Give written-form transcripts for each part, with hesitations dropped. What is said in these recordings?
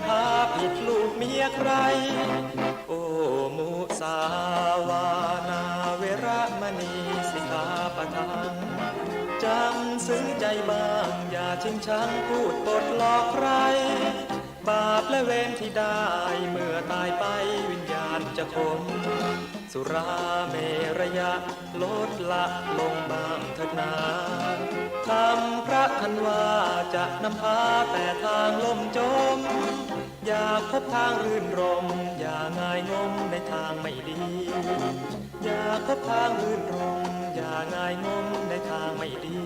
พาผิดลูกเมียใครโอ้มุสาวานาเวระมณีสิกขาปะทังจำซึ้งใจบ้างอย่าชิงชังพูดปดหลอกใครบาปและเวรที่ได้เมื่อตายไปวิญญาณจะคงสุราเมรยะลดละลงบ้างเถิดนาคำพระท่านว่าจะนำพาแต่ทางล่มจมอย่าพบทางรื่นรมอย่าง่ายงมในทางไม่ดีอย่าพบทางรื่นรมอย่าง่ายงมในทางไม่ดี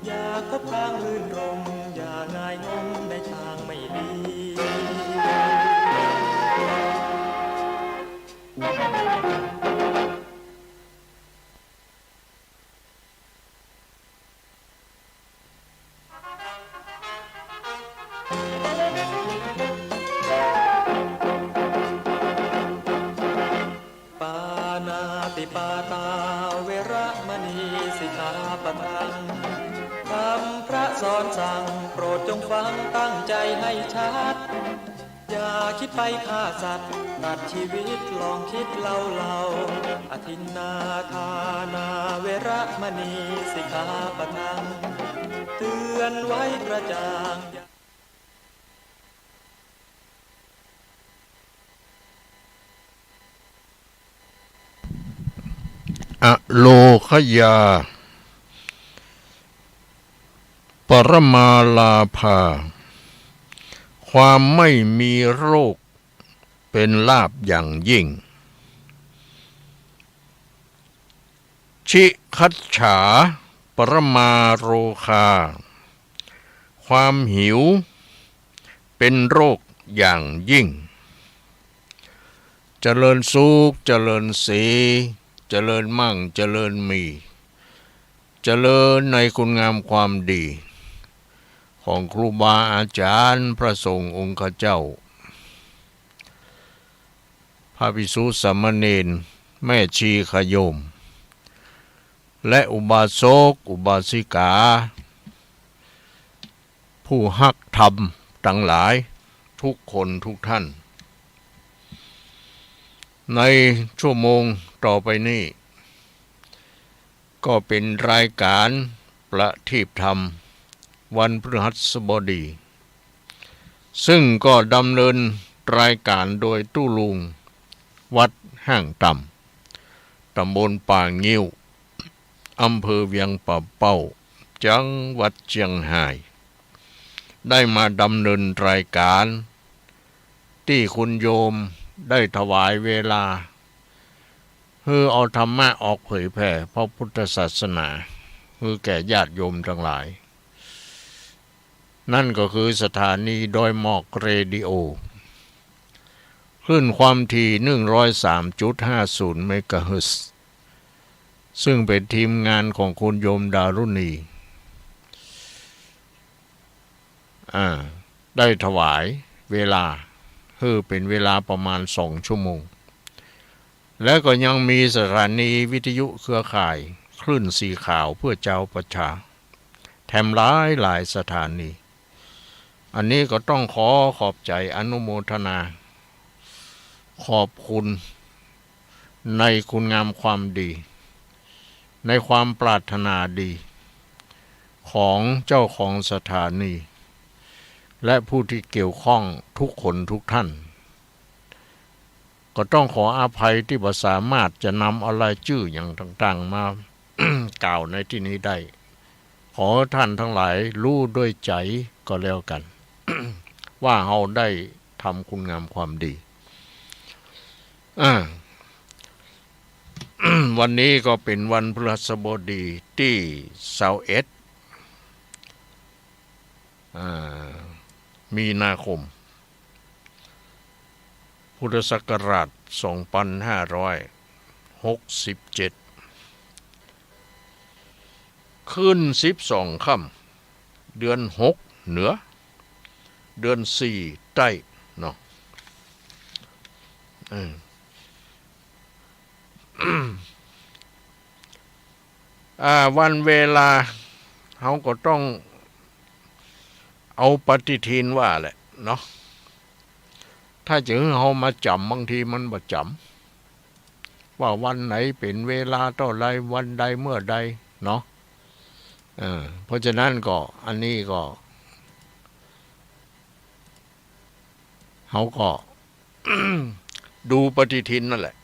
อย่าพบทางรื่นรมอย่าง่ายงมในทางไม่ดีปานาติปาตาเวระมณีสิกขาปะทังคำพระสอนสั่งโปรดจงฟังตั้งใจให้ชัดอย่าคิดไปฆ่าสัตว์ตัดชีวิตลองคิดเล่าอทินนาทานาเวระมณีสิกขาปะทังเตือนไว้กระจ่างอโลคยาปรมาลาภาความไม่มีโรคเป็นลาภอย่างยิ่งชิคัจฉาปรมาโรคาความหิวเป็นโรคอย่างยิ่งเจริญสุขเจริญสีเจริญมั่งเจริญมีเจริญในคุณงามความดีของครูบาอาจารย์พระสงฆ์องค์ข้าเจ้าพระภิกษุสามเณรแม่ชีขโยมและอุบาสกอุบาสิกาผู้ฮักธรรมทั้งหลายทุกคนทุกท่านในชั่วโมงต่อไปนี้ก็เป็นรายการประทีปธรรมวันพฤหัสบดีซึ่งก็ดำเนินรายการโดยตู้ลุงวัดห้างต่ำตำบลป่างิ้วอำเภอเวียงป่าเป้าจังหวัดเชียงรายได้มาดำเนินรายการที่คุณโยมได้ถวายเวลาเพื่อเอาธรรมะออกเผยแผ่พระพุทธศาสนาเพื่อแก่ญาติโยมทั้งหลายนั่นก็คือสถานีดอยหมอกเรดิโอคลื่นความถี่ 103.50 เมกะเฮิรตซ์ซึ่งเป็นทีมงานของคุณโยมดารุณีได้ถวายเวลาเป็นเวลาประมาณ2 ชั่วโมงและก็ยังมีสถานีวิทยุเครือข่ายคลื่นสีขาวเพื่อเจ้าประชาแถมหลายสถานีอันนี้ก็ต้องขอบใจอนุโมทนาขอบคุณในคุณงามความดีในความปรารถนาดีของเจ้าของสถานีและผู้ที่เกี่ยวข้องทุกคนทุกท่านก็ต้องขออภัยที่บ่สามารถจะนำอะไรชื่ออย่างต่างๆมา กล่าวในที่นี้ได้ขอท่านทั้งหลายรู้ด้วยใจก็แล้วกัน ว่าเราได้ทำคุณงามความดี วันนี้ก็เป็นวันพฤหัสบดีที่21มีนาคมพุทธศักราช2567ขึ้น12ค่ำเดือน6เหนือเดือน4ใต้เนาะวันเวลาเขาก็ต้องเอาปฏิทินว่าแหละเนาะ ถ้าจะให้เฮามาจำบางทีมันบ่จำว่าวันไหนเป็นเวลาเท่าไรวันใดเมื่อใดเนาะเพราะฉะนั้นก็อันนี้ก็เฮาก็ ดูปฏิทินนั่นแหละ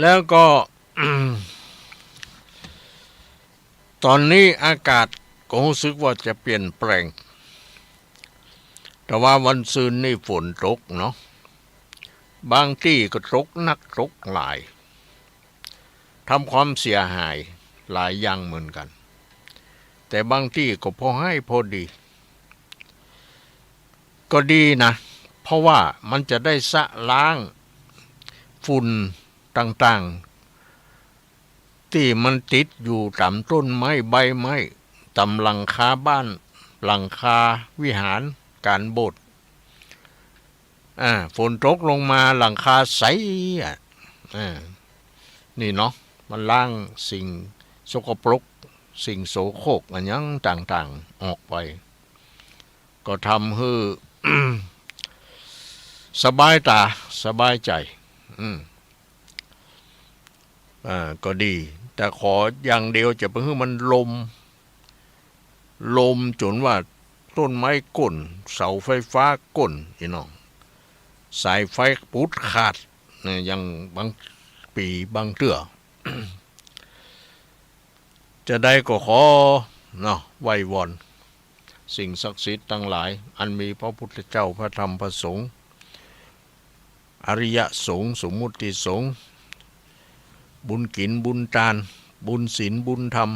แล้วก็ ตอนนี้อากาศก็รู้สึกว่าจะเปลี่ยนแปลงแต่ว่าวันซืนนี่ฝนตกเนาะบางที่ก็ตกนักตกหลายทำความเสียหายหลายอย่างเหมือนกันแต่บางที่ก็พอให้พอดีก็ดีนะเพราะว่ามันจะได้สะล้างฝุ่นต่างๆที่มันติดอยู่ตามต้นไม้ใบไม้ตามหลังคาบ้านหลังคาวิหารการโบสถ์ฝนตกลงมาหลังคาใสนี่เนาะมันล้างสิ่งสกปรกสิ่งโสโครกอันยังต่างๆออกไปก็ทำให้ สบายตาสบายใจก็ดีแต่ขออย่างเดียวจะเพื่อมันลมจนว่าต้นไม้ก้นเสาไฟฟ้าก้นพี่น้องสายไฟปุดขาดอย่างบางปีบางเตื้อ จะได้ก็ขอเนาะไหว้วอนสิ่งศักดิ์สิทธิ์ทั้งหลายอันมีพระพุทธเจ้าพระธรรมพระสงฆ์อริยสงฆ์สมมุติสงฆ์บุญกินบุญทานบุญศีลบุญธรรม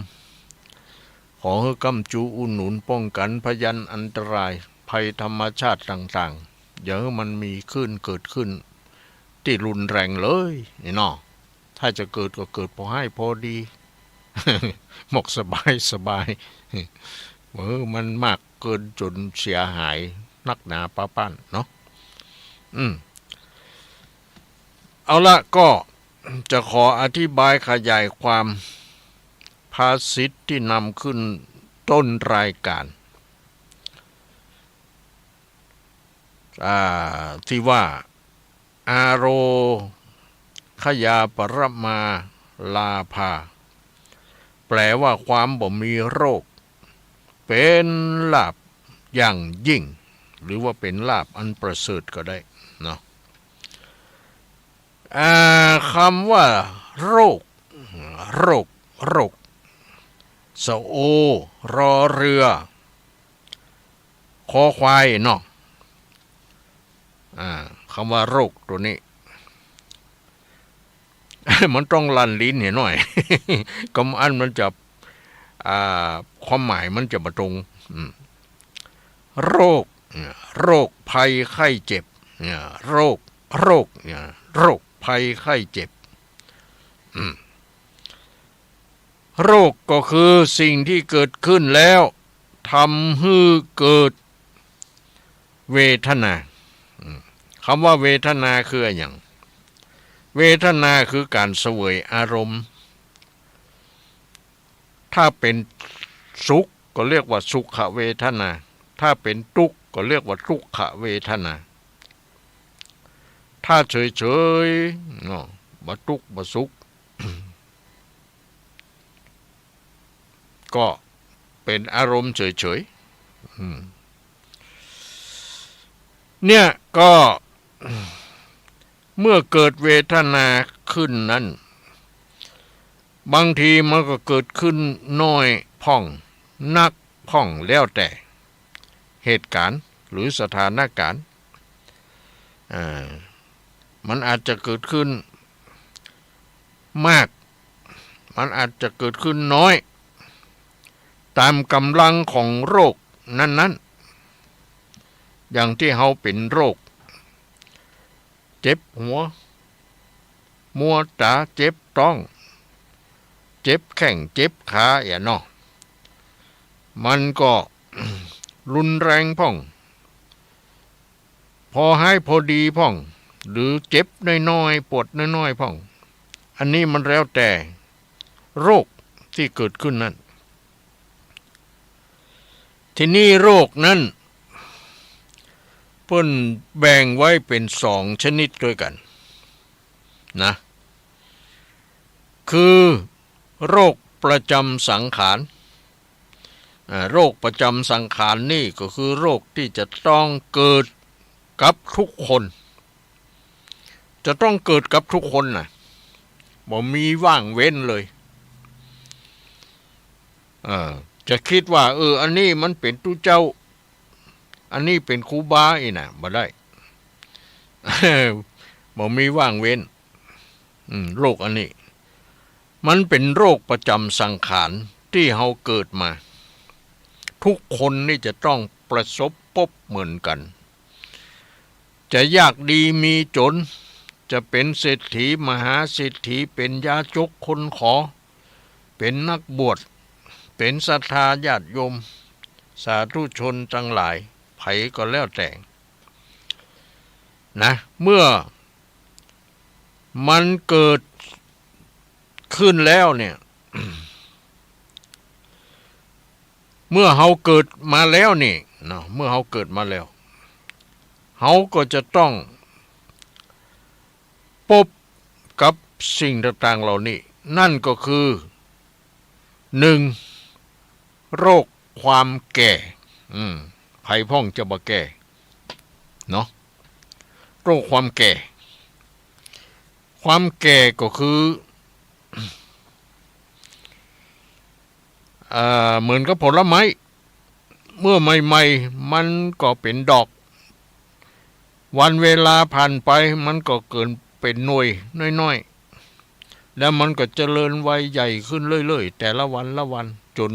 ขอให้กำจูอุดหนุนป้องกันพยันอันตรายภัยธรรมชาติต่างๆอย่าให้มันมีขึ้นเกิดขึ้นที่รุนแรงเลยนี่เนาะถ้าจะเกิดก็เกิดพอให้พอดี หมกสบายมันมากเกินจนเสียหายนักหนาป้าป้านเนาะเอาละก็จะขออธิบายขยายความภาษิตที่นำขึ้นต้นรายการที่ว่าอาโรขยาปรมาลาภาแปลว่าความบ่มีโรคเป็นลาภอย่างยิ่งหรือว่าเป็นลาภอันประเสริฐก็ได้เนาะคำว่าโรคสะโอรอเรือคอควายเนาะคำว่าโรคตัวนี้ มันต้องลันลิ้นหน่อย ก็อันมันจะความหมายมันจะมาตรงโรคภัยไข้เจ็บโรคภัยไข้เจ็บโรคก็คือสิ่งที่เกิดขึ้นแล้วทำให้เกิดเวทนาคำว่าเวทนาคืออะไรอย่างเวทนาคือการเสวยอารมณ์ถ้าเป็นสุขก็เรียกว่าสุขเวทนาถ้าเป็นทุกข์ก็เรียกว่าทุกขเวทนาถ้าเฉยๆบ่ทุกข์บ่สุข ก็เป็นอารมณ์เฉยๆเนี่ยก็เมื่อเกิดเวทนาขึ้นนั้นบางทีมันก็เกิดขึ้นน้อยพ่องนักพ่องแล้วแต่เหตุการณ์หรือสถานการณ์มันอาจจะเกิดขึ้นมากมันอาจจะเกิดขึ้นน้อยตามกำลังของโรคนั้นๆอย่างที่เฮาเป็นโรคเจ็บหัวมัวตาเจ็บท้องเจ็บแข้งเจ็บขาอย่างเนาะมันก็ รุนแรงพ่องพอให้พอดีพ่องหรือเจ็บน้อยๆปวดน้อยๆพ่องอันนี้มันแล้วแต่โรคที่เกิดขึ้นนั้น ทีนี้โรคนั้นเพิ่นแบ่งไว้เป็น2ชนิดด้วยกันนะคือโรคประจำสังขารโรคประจำสังขารนี่ก็คือโรคที่จะต้องเกิดกับทุกคนจะต้องเกิดกับทุกคนนะบ่มีว่างเว้นเลยจะคิดว่าอันนี้มันเป็นตู้เจ้าอันนี้เป็นครูบาอีน่ะบ่ได้ บ่มีว่างเว้นโรคอันนี้มันเป็นโรคประจำสังขารที่เฮาเกิดมาทุกคนนี่จะต้องประสบพบเหมือนกันจะยากดีมีจนจะเป็นเศรษฐีมหาเศรษฐีเป็นยาจกคนขอเป็นนักบวชเป็นศรัทธาญาติโยมสาธุชนทั้งหลายไผก็แล้วแต่นะเมื่อมันเกิดขึ้นแล้วเนี่ย เมื่อเฮาเกิดมาแล้วนี่เนาะเมื่อเฮาเกิดมาแล้วเฮาก็จะต้องพบกับสิ่งต่างๆเหล่านี้นั่นก็คือ1โรคความแก่ไผพ่องจะบ่แก่เนาะโรคความแก่ความแก่ก็คือเหมือนกับผลไม้เมื่อใหม่ๆมันก็เป็นดอกวันเวลาผ่านไปมันก็เกิดเป็นหน่วยน้อยๆแล้วมันก็เจริญวัยใหญ่ขึ้นเรื่อยๆแต่ละวันละวันจน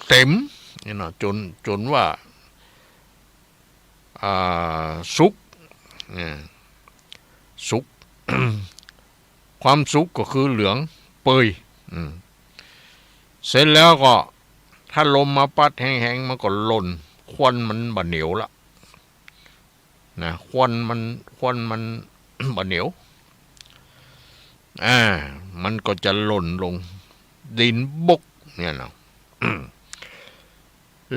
เต็มนี่นะจนว่าสุขสุข ความสุขก็คือเหลืองเปยเสร็จแล้วก็ถ้าลมมาปัดแห้งๆมันก็หล่นควันมันบะเหนียวละนะควันมัน บะเหนียวมันก็จะหล่นลงดินบกเนี่ยนะ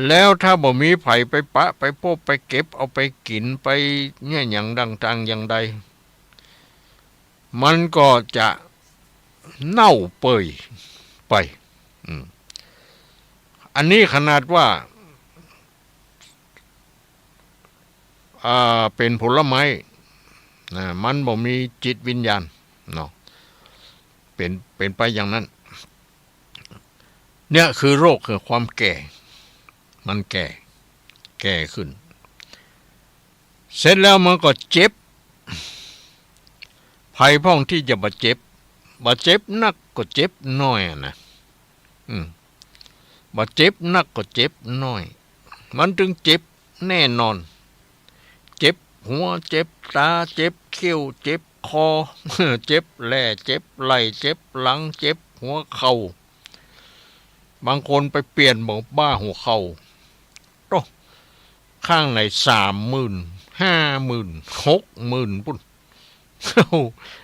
แล้วถ้าบ่มีไผไปปะไปพบไปเก็บเอาไปกินไปเนี่ยอย่างต่างๆอย่างใดมันก็จะเน่าเปื่อยไปอันนี้ขนาดว่าเป็นผลไม้นะมันบ่มีจิตวิญญาณเนาะเป็นไปอย่างนั้นเนี่ยคือโรคคือความแก่มันแก่ขึ้นเสร็จแล้วมันก็เจ็บภัยพ้องที่จะบาดเจ็บนักก็เจ็บน้อยนะบาดเจ็บนักก็เจ็บน้อยมันถึงเจ็บแน่นอนเจ็บหัวเจ็บตาเจ็บเขี้ยวเจ็บคอ เจ็บแล่เจ็บไหล่เจ็บหลังเจ็บหัวเข่าบางคนไปเปลี่ยนบอกบ้าหัวเข่าโตข้างใน30,000 50,000 60,000ปุ่น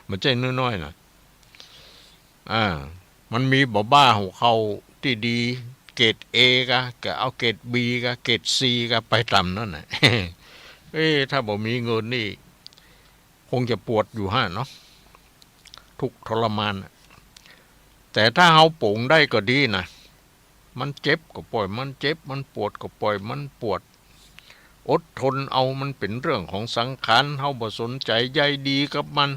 มันใจน้อยๆนะมันมีบ้าหัวเข่าที่ดีเกรด A ก็เอาเกรด B ก็เกรด C ก็ไปต่ำนั่นน่ะ ถ้าบ่มีเงินนี่คงจะปวดอยู่เนาะทุกทรมานแต่ถ้าเฮาโป่งได้ก็ดีนะมันเจ็บก็ปล่อยมันเจ็บมันปวดก็ปล่อยมันปวดอดทนเอามันเป็นเรื่องของสังขารเฮาบ่สนใจใยดีกับมัน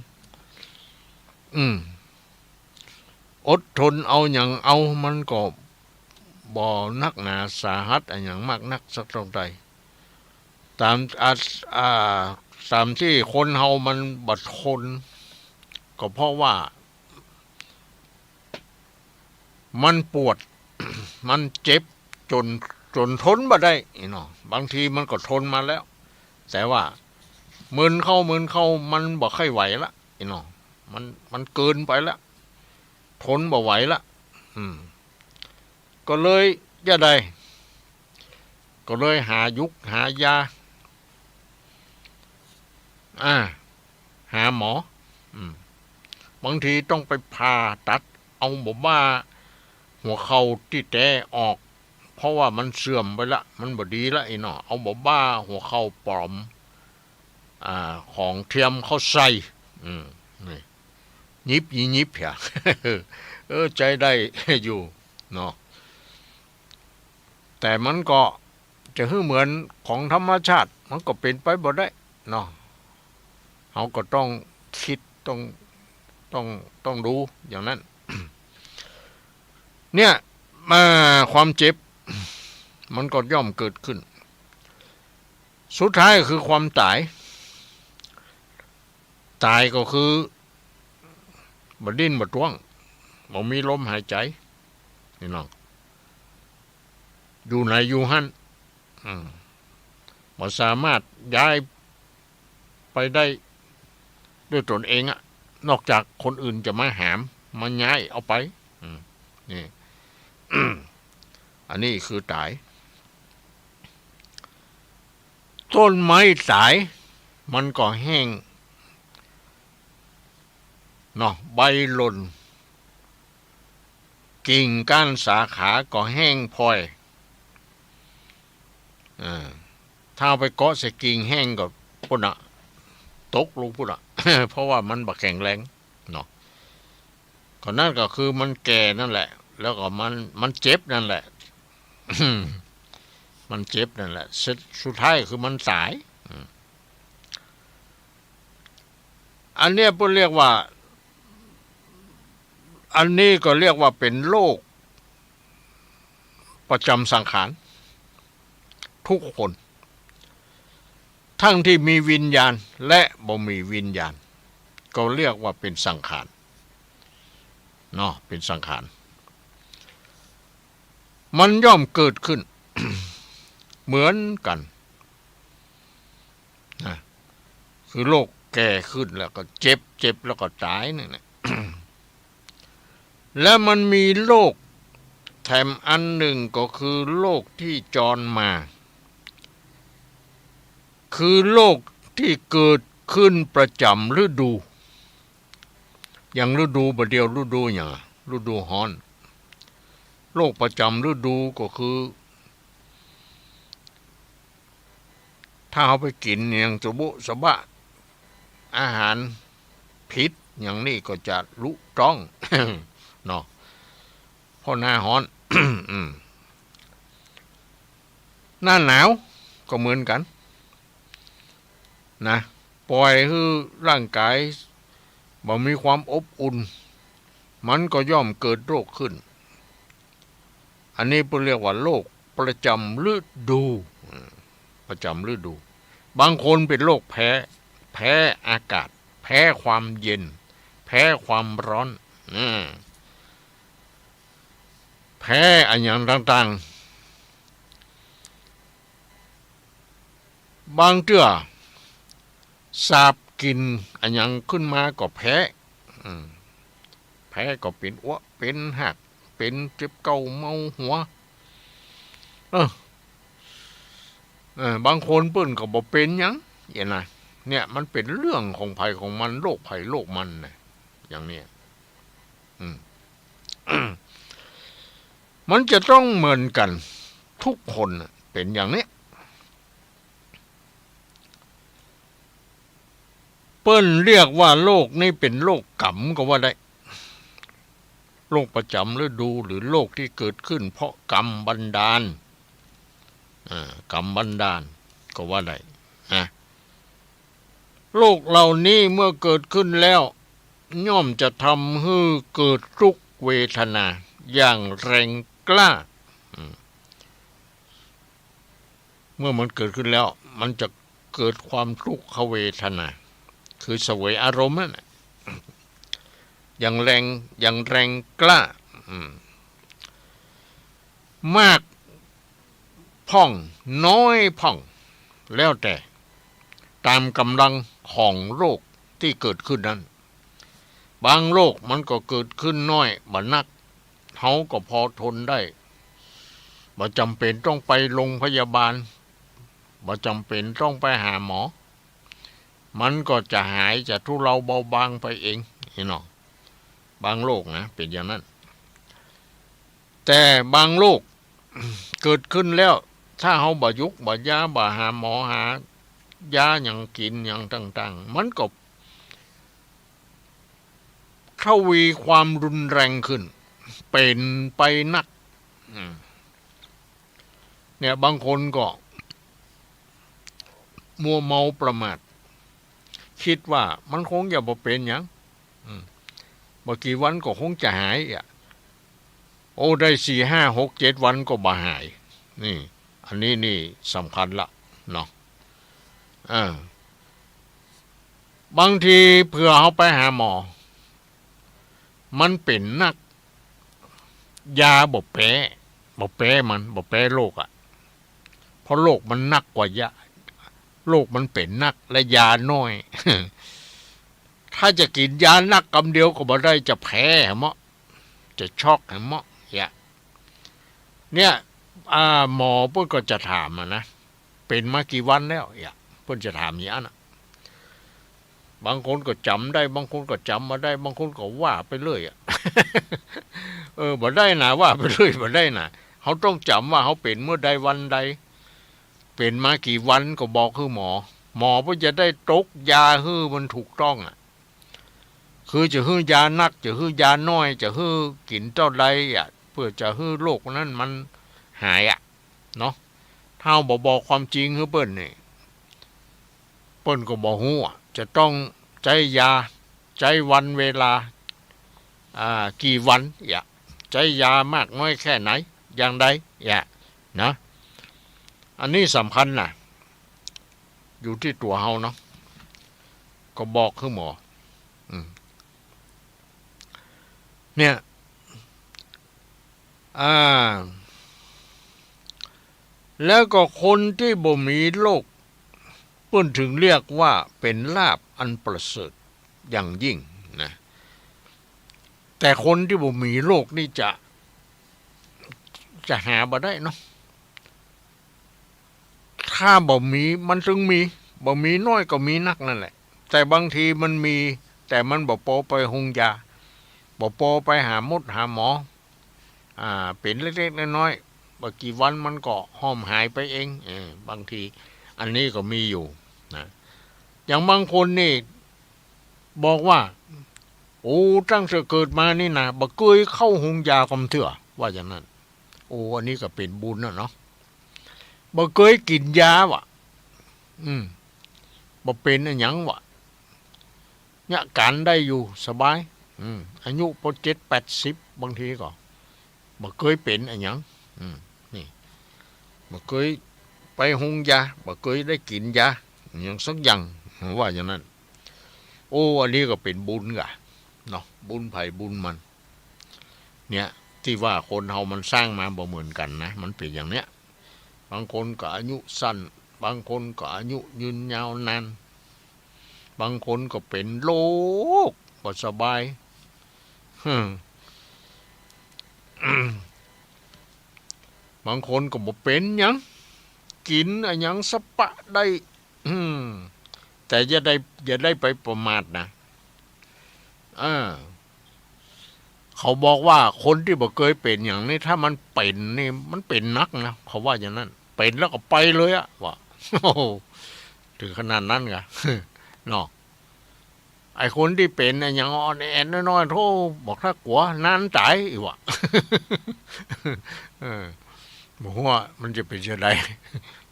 อดทนเอาอย่างเอามันก็บ่นักหนาสาหัสอย่างมากนักสักเท่าใดตามที่คนเฮามันบัดทนก็เพราะว่ามันปวด มันเจ็บจนทนบ่ได้เนาะบางทีมันก็ทนมาแล้วแต่ว่ามึนเข้ามันบ่ค่อยไหวละเนาะมันเกินไปแล้วทนบ่ไหวละก็เลยจะได้ก็เลยหายุกหายาหาหมอบางทีต้องไปผ่าตัดเอาบอกว่า หัวเข่าที่แตออกเพราะว่ามันเสื่อมไปละมันบ่ดีละไอ้เนาะเอาบ่บ้าหัวเข่าปลอมของเทียมเข้าใส่นี่ยิบยิบเพีย ใจได้อยู่เนาะแต่มันก็จะเหมือนของธรรมชาติมันก็เป็นไปบ่ได้เนาะเขาก็ต้องคิดต้องดูอย่างนั้น เนี่ยมาความเจ็บมันก็ย่อมเกิดขึ้นสุดท้ายคือความตายก็คือบ่ดิ้นบ่ท้วงบ่มีลมหายใจนี่น้องอยู่ไหนอยู่หั่นบ่สามารถย้ายไปได้ด้วยตนเองอะนอกจากคนอื่นจะมาหามมาย้ายเอาไปนี่ อันนี้คือตายต้นไม้ตายมันก็แห้งเนาะใบหล่นกิ่งก้านสาขาก็แห้งพลอยถ้าเอาไปเกาะใส่กิ่งแห้งก็พุ่นอะตกลงพุ่นอะ เพราะว่ามันบ่แข็งแรงเนาะก็นั่นก็คือมันแก่นั่นแหละแล้วก็มันเจ็บนั่นแหละ มันเจ็บนั่นแหละสุดท้ายคือมันสายอันเนี้ยพวกเรียกว่าอันนี้ก็เรียกว่าเป็นโรคประจำสังขารทุกคนทั้งที่มีวิญญาณและบ่มีวิญญาณก็เรียกว่าเป็นสังขารเนาะเป็นสังขารมันย่อมเกิดขึ้น เหมือนกันนะคือโรคแก่ขึ้นแล้วก็เจ็บแล้วก็ตายนี่แหละ และมันมีโรคแถมอันหนึ่งก็คือโรคที่จรมาคือโรคที่เกิดขึ้นประจำฤดูอย่างฤดูบ่เดียวฤดูอย่างฤดูร้อนโรคประจำฤดูก็คือถ้าเอาไปกินอย่างสบุสบะอาหารพิษอย่างนี้ก็จะลุต้อง เนาะเพราะหน้าร้อน หน้าหนาวก็เหมือนกันนะปล่อยให้ร่างกายบ่มีความอบอุ่นมันก็ย่อมเกิดโรคขึ้นอันนี้เรียกว่าโรคประจำฤดูประจำฤดูบางคนเป็นโรคแพ้อากาศแพ้ความเย็นแพ้ความร้อนแพ้อันอย่างต่างๆบางเตื้อสาบกินอันอย่างขึ้นมาก็แพ้ก็เป็นอ้วเป็นหักเป็นเจ็บเก่าเมาหัวบางคนเปิ้นก็บ่เป็นหยังอย่างนั้นเนี่ยมันเป็นเรื่องของภัยของมันโรคภัยโรคมันนะอย่างนี้ มันจะต้องเหมือนกันทุกคนเป็นอย่างนี้เปิ้นเรียกว่าโรคนี้เป็นโรคกรรมก็ว่าได้โรคประจำฤดูหรือโรคที่เกิดขึ้นเพราะกรรมบันดาลกรรมบันดาลก็ว่าได้โรคเหล่านี้เมื่อเกิดขึ้นแล้วย่อมจะทำให้เกิดทุกขเวทนาอย่างแรงกล้าเมื่อมันเกิดขึ้นแล้วมันจะเกิดความทุกขเวทนาคือเสวยอารมณ์นั่นอย่างแรงกล้ามากพ่องน้อยพ่องแล้วแต่ตามกำลังของโรคที่เกิดขึ้นนั้นบางโรคมันก็เกิดขึ้นน้อยบ่นักเขาก็พอทนได้บ่จำเป็นต้องไปโรงพยาบาลบ่จำเป็นต้องไปหาหมอมันก็จะหายจะทุเลาเบาบางไปเองเนาะบางโรคนะเป็นอย่างนั้น แต่บางโรคเกิดขึ้นแล้ว ถ้าเฮาบ่ยุกบ่ยาบ่หาหมอหายาอย่างกินอย่างต่างๆมันก็ทวีความรุนแรงขึ้นเป็นไปนักเนี่ยบางคนก็มัวเมาประมาทคิดว่ามันคงจะบ่เป็นหยังบ่กี่วันก็คงจะหายโอ้ได้4 5 6 7 วันก็บ่หายนี่อันนี้นี่สำคัญละเนาะบางทีเผื่อเขาไปหาหมอมันเป็นนักยาบ่แพ้มันบ่แพ้โรคเพราะโรคมันนักกว่ายาโรคมันเป็นนักและยาน้อย ถ้าจะกินยานักกำเดียวก็บ่ได้จะแพ้เหมะจะช็อกเหมะเนี่ยหมอเพิ่นก็จะถามนะเป็นมากี่วันแล้วเพิ่นจะถามอย่างนั้นบางคนก็จำได้บางคนก็จำมาได้บางคนก็ว่าไปเรื่อยบ่ได้นะว่าไปเรื่อยบ่ได้นะเขาต้องจำว่าเขาเป็นเมื่อใดวันใดเป็นมากี่วันก็บอกคือหมอเพื่อจะได้ตกยาฮื้อมันถูกต้องคือจะฮื้อยานักจะฮื้อยาน้อยจะฮื้อกินเท่าใดเพื่อจะฮื้อโรคนั้นมันหายเนาะถ้าบอกความจริงฮื้อเปิ้นนี่เปิ้นก็บ่ฮู้จะต้องใจยาใจวันเวลากี่วันใจยามากน้อยแค่ไหนอย่างใดนะอันนี้สำคัญนะอยู่ที่ตัวเฮาเนาะก็บอกคือหมอเนี่ยแล้วก็คนที่บ่มีโรคเพิ่นถึงเรียกว่าเป็นลาภอันประเสริฐอย่างยิ่งนะแต่คนที่บ่มีโรคนี่จะหาบ่ได้เนาะถ้าบ่มีมันถึงมีบ่มีน้อยก็มีนักนั่นแหละแต่บางทีมันมีแต่มันบ่พอไปหุงยาบ่พอไปหาหมอเป็นเล็กๆน้อยๆบ่กี่วันมันก็ห้อมหายไปเองบางทีอันนี้ก็มีอยู่นะอย่างบางคนนี่บอกว่าโอ้ตั้งแต่เกิดมานี่นะบ่เคยเข้าหุงยาคำเถื่อว่าอย่างนั้นโอ้อันนี้ก็เป็นบุญเนาะบ่เคยกินยาวะบ่เป็นอันหยังวะเนี่ยการได้อยู่สบายอายุพอ70-80บางทีก็บ่เคยเป็นอันหยังนี่บ่เคยไปหุงยาบ่เคยได้กินยาอย่างสักอย่างว่าอย่างนั้นโอ้อันนี้ก็เป็นบุญกะเนาะบุญไผบุญมันเนี่ยที่ว่าคนเฮามันสร้างมาบ่เหมือนกันนะมันเป็นอย่างเนี้ยบางคนก็อายุสั้นบางคนก็อายุยืนยาวนานบางคนก็เป็นโรคบ่สบายบางคนก็บ่เป็นหยังกินอันหยังสปะได้แต่อย่าได้ไปประมาทนะเขาบอกว่าคนที่บ่เคยเป็นอย่างนี้ถ้ามันเป็นนี่มันเป็นนักนะเขาว่าอย่างนั้นเป็นแล้วก็ไปเลยว่าโอ้ถึงขนาดนั้นกะเนาะไอ้คนที่เป็นอย่างอ่อนแอน้อยๆโธ่บอกถ้ากลัวนานตายอีกว่ะบอกว่ามันจะเป็นยังไง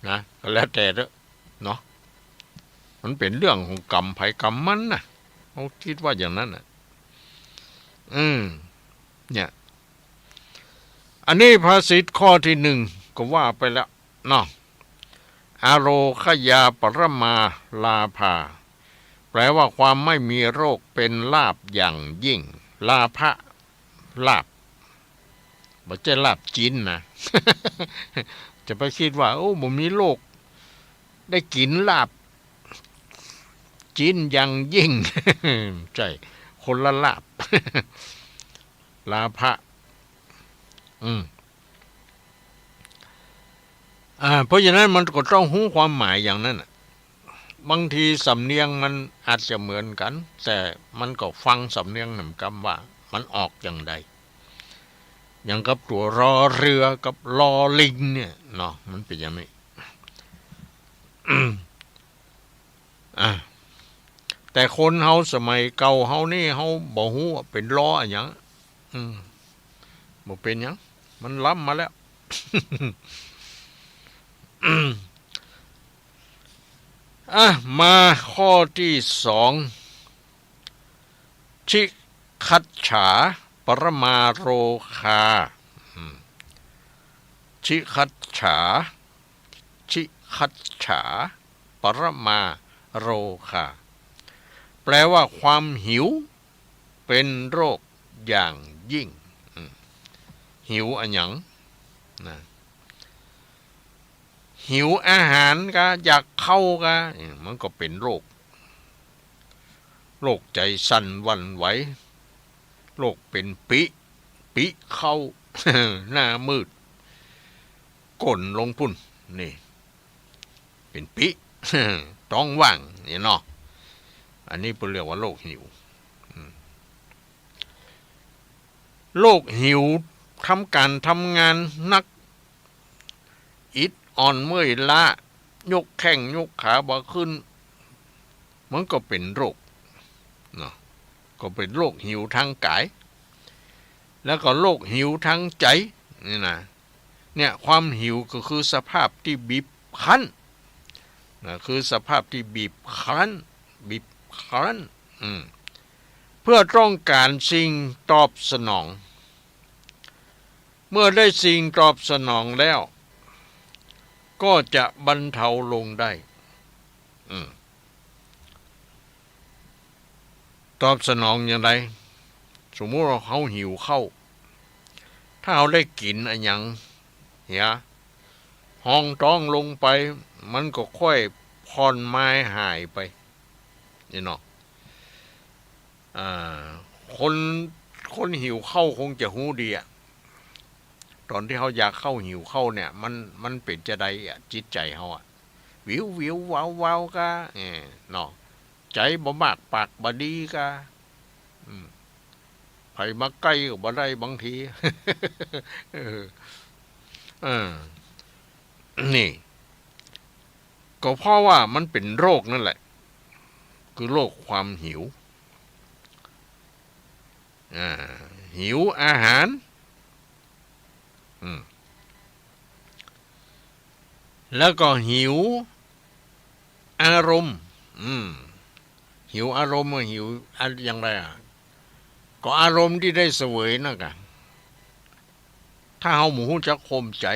นะก็แล้วแต่เนาะมันเป็นเรื่องของกรรมไผกรรมมันนะเขาคิดว่าอย่างนั้นน่ะเนี่ยอันนี้ภาษิตข้อที่1ก็ว่าไปแล้วเนาะอโรคยาปรมาลาภาแปลว่าความไม่มีโรคเป็นลาภอย่างยิ่งลาภะลาภบ่ใช่ลาภจีนนะ จะไปคิดว่าโอ้บ่มีโรคได้กินลาภจีนอย่างยิ่ง ใช่คนละลาภ ลาภะเพราะฉะนั้นมันก็ต้องรู้ความหมายอย่างนั้นบางทีสำเนียงมันอาจจะเหมือนกันแต่มันก็ฟังสำเนียงหนึ่งคำว่ามันออกอย่างใด อย่างกับตัวรอเรือกับรอลิงเนี่ยเนาะมันเป็นอย่างนี้ อ่ะแต่คนเฮาสมัยเก่าเฮานี่เฮาบ่ฮู้ว่าเป็นล้ออะหยังบ่เป็นหยังมันล้ำมาแล้ว อ่ะมาข้อที่สองชิคัจฉาปรมาโรคาชิคัจฉาชิคัจฉาปรมาโรคาแปลว่าความหิวเป็นโรคอย่างยิ่งหิวอะหยังนะหิวอาหารก็อยากเข้าก็มันก็เป็นโรคใจสั่นหวั่นไหวโรคเป็นปิเข้า หน้ามืดก้นลงพุ่นนี่เป็นปิ ต้องว่างนี่เนาะอันนี้เป็นเรียกว่าโรคหิวโรคหิวทำการทำงานนักอิดอ่อนเมื่อยล้ายกแข้งยกขาบ่ขึ้นมันก็เป็นโรคเนาะก็เป็นโรคหิวทางกายแล้วก็โรคหิวทางใจนี่นะเนี่ยความหิวก็คือสภาพที่บีบคั้นนะคือสภาพที่บีบคั้นเพื่อต้องการสิ่งตอบสนองเมื่อได้สิ่งตอบสนองแล้วก็จะบรรเทาลงได้ตอบสนองอย่างไรสมมติว่าเขาหิวเข้าถ้าเขาได้กินอะไรอย่างเหี้ยห้องท้องลงไปมันก็ค่อยผ่อนไม้หายไปนี่เนาะคนหิวเข้าคงจะหูดีอะตอนที่เขาอยากเข้าหิวเข้าเนี่ยมันเป็นจะได้อะจิตใจเขาอะวิววาวกะเนาะใจบ่มากปากบ่ดีกะไผมาใกล้ก็บ่ได้บางทีนี่ก็เพราะว่ามันเป็นโรคนั่นแหละคือโรคความหิวหิวอาหารแล้วก็หิวอารมณ์หิวอารมณ์หิวอย่างไรก็อารมณ์ที่ได้เสวยนั่นกันถ้าเฮาหมูจะข่มใจ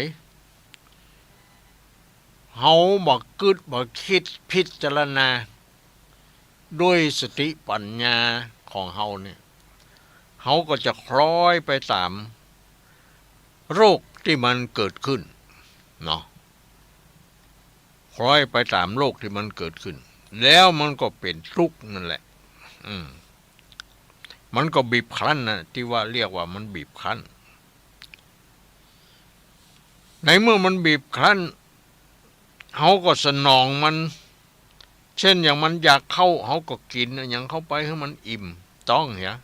เฮาบอกกึดบอกคิดพิจารณาด้วยสติปัญญาของเฮาเนี่ยเฮาก็จะคล้อยไปตามโรคที่มันเกิดขึ้นเนาะคล้อยไปตามโรคที่มันเกิดขึ้นแล้วมันก็เป็นทุกข์นั่นแหละมันก็บีบคั้นนะที่ว่าเรียกว่ามันบีบคั้นในเมื่อมันบีบคั้นเขาก็สนองมันเช่นอย่างมันอยากเข้าเขาก็กินอย่างเข้าไปให้มันอิ่มต้องเหรอ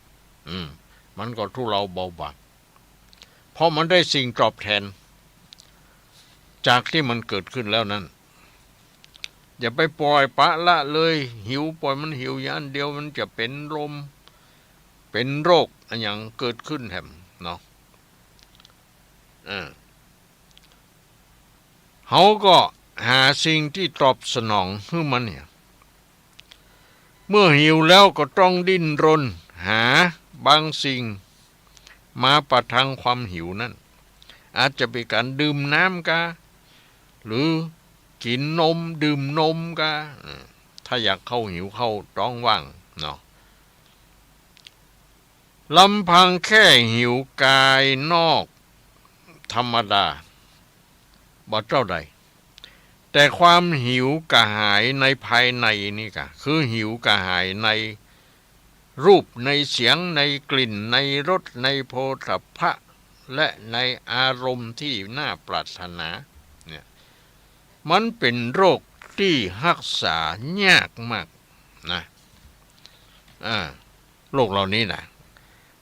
มันก็ทุเลาเบาบางเพราะมันได้สิ่งตอบแทนจากที่มันเกิดขึ้นแล้วนั้นอย่าไปปล่อยปะละเลยหิวปล่อยมันหิวอย่างเดียวมันจะเป็นลมเป็นโรคอย่างเกิดขึ้นแถมเนาะเขาก็หาสิ่งที่ตอบสนองให้มันเนี่ยเมื่อหิวแล้วก็ต้องดิ้นรนหาบางสิ่งมาประทังความหิวนั่นอาจจะเป็นการดื่มน้ำกะหรือกินนมดื่มนมกะถ้าอยากเข้าหิวเข้าต้องว่างเนาะลำพังแค่หิวกายนอกธรรมดาบ่เท่าใดแต่ความหิวกระหายในภายในนี่กะคือหิวกระหายในรูปในเสียงในกลิ่นในรสในโผฏฐัพพะและในอารมณ์ที่น่าปรารถนาเนี่ยมันเป็นโรคที่รักษายากมากนะโรคเหล่านี้นะ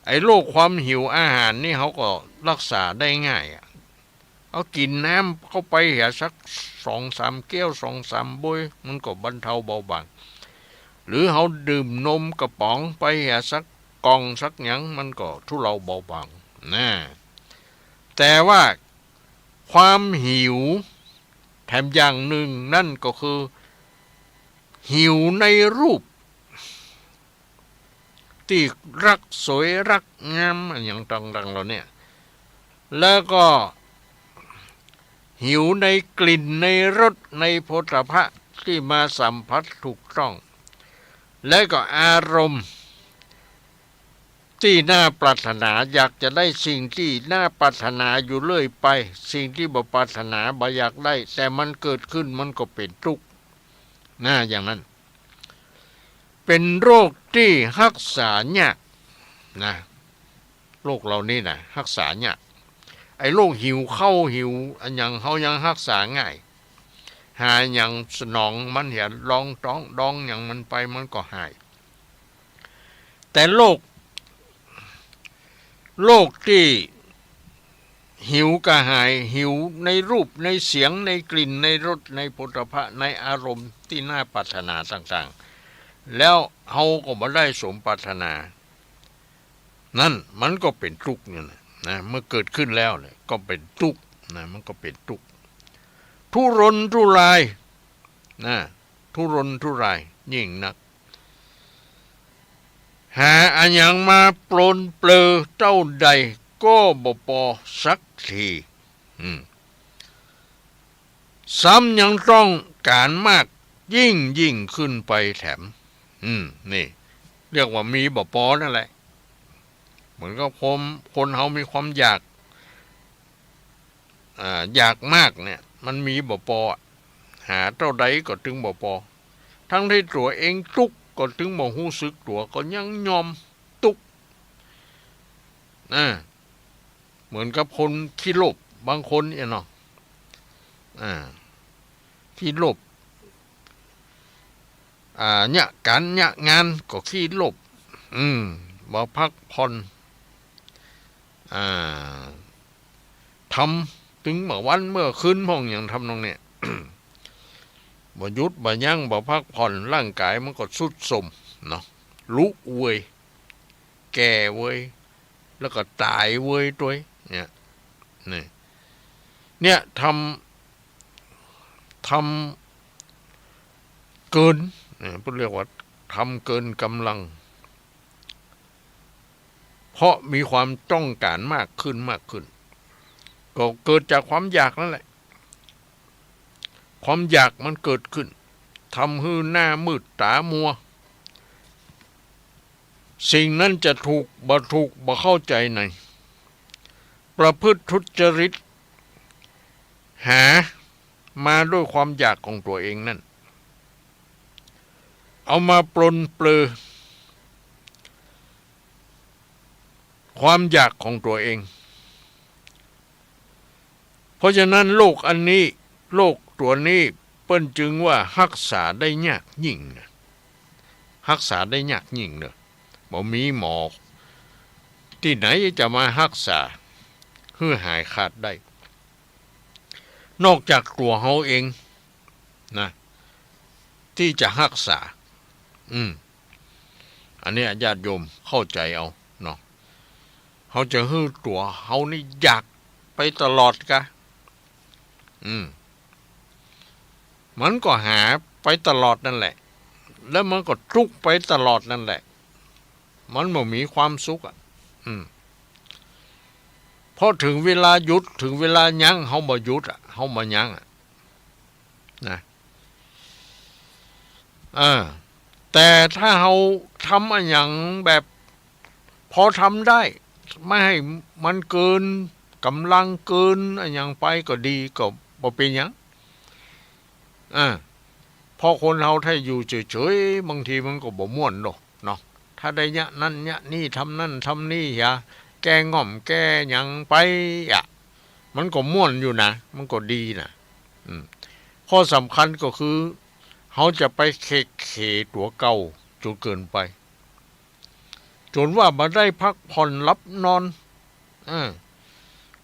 ไ ไอ้โรคความหิวอาหารนี่เขาก็รักษาได้ง่ายเอากินน้ำเข้าไปเหี่ยสัก2-3 แก้ว2-3 บวยมันก็บรรเทาเบาบางหรือเขาดื่มนมกระป๋องไปเหี่ยสักกล่องสักหยังมันก็ทุเลาเบาบางนะแต่ว่าความหิวแถมอย่างหนึ่งนั่นก็คือหิวในรูปที่รักสวยรักงามอย่างต่างๆเราเนี่ยแล้วก็หิวในกลิ่นในรสในโผฏฐัพพะที่มาสัมผัสถูกต้องและก็อารมณ์ที่น่าปรารถนาอยากจะได้สิ่งที่น่าปรารถนาอยู่เรื่อยไปสิ่งที่บ่ปรารถนาบ่อยากได้แต่มันเกิดขึ้นมันก็เป็นทุกข์อย่างนั้นเป็นโรคที่รักษายากนะโรคเหล่านี้นะรักษายากไอ้โรคหิวเข้าหิวอันยังเขายังรักษาง่ายหายอย่างสนองมันเห็นลองท้องดองอย่างมันไปมันก็หายแต่โรคที่หิวกระหายหิวในรูปในเสียงในกลิ่นในรสในโผฏฐัพพะในอารมณ์ที่น่าปรารถนาต่างๆแล้วเขาก็ไม่ได้สมปรารถนานั่นมันก็เป็นทุกข์เนี่ยนะเมื่อเกิดขึ้นแล้วเนี่ยก็เป็นทุกข์นะมันก็เป็นทุกข์ทุรนทุรายนะทุรนทุรายยิ่งนักหาอันยังมาปลนเปลือเจ้าใดก็บ่พอสักทีซ้ำยังต้องการมากยิ่งขึ้นไปแถมนี่เรียกว่ามีบ่พอนั่นแหละเหมือนกับคนเขามีความอยากมากเนี่ยมันมีบ่พอหาเท่าใดก็ถึงบ่พอทั้งที่ตัวเองทุกข์ก็ถึงบ่รู้สึกตัวก็ยังยอมทุกข์เหมือนกับคนขี้โลภบางคนเนาะขี้โลภเนี่ยการเนี่ยงานก็ขี้โลภบ่พักผ่อนทำถึงเมื่อวันเมื่อคืนพ่องอย่างทำตรงเนี้ย บ่หยุดบ่ยั้งบ่พักผ่อนร่างกายมันก็ทรุดโทรมเนาะลุกเว้ยแก่เว้ยแล้วก็ตายเว้ยด้วยเนี่ยทำเกินพูดเรียกว่าทำเกินกำลังเพราะมีความต้องการมากขึ้นก็เกิดจากความอยากนั่นแหละความอยากมันเกิดขึ้นทำให้หน้ามืดตามัวสิ่งนั้นจะถูกบ่เข้าใจในประพฤติทุจริตหามาด้วยความอยากของตัวเองนั่นเอามาปลนเปลือความอยากของตัวเองเพราะฉะนั้นโรคอันนี้โรคตัวนี้เปิ้นจึงว่ารักษาได้ยากยิ่งรักษาได้ยากยิ่งเนอะบ่มีหมอที่ไหนจะมารักษาเพื่อหายขาดได้นอกจากตัวเขาเองนะที่จะรักษาอันนี้ญาติโยมเข้าใจเอาเนาะเขาจะให้ตัวเขานี่อยากไปตลอดกะมันก็หาไปตลอดนั่นแหละแล้วมันก็ทุกข์ไปตลอดนั่นแหละมันไม่มีความสุขพอถึงเวลาหยุดถึงเวลายั้งเขาบ่หยุดเขาบ่ยั้งนะแต่ถ้าเขาทำอะไรอย่างแบบพอทำได้ไม่ให้มันเกินกำลังเกินอะไรอย่างไปก็ดีก็บ่เป็นหยังพอคนเราถ้าอยู่เฉยๆบางทีมันก็บ่ม่วนหรอกเนาะถ้าได้ยะนั่นยะนี่ทำนั่นทำนี่อย่าแก้ง่อมแก้หยังไปมันก็ม่วนอยู่นะมันก็ดีนะข้อสำคัญก็คือเขาจะไปเคตัวเก่าจนเกินไป จนว่ามาได้พักผ่อนรับนอน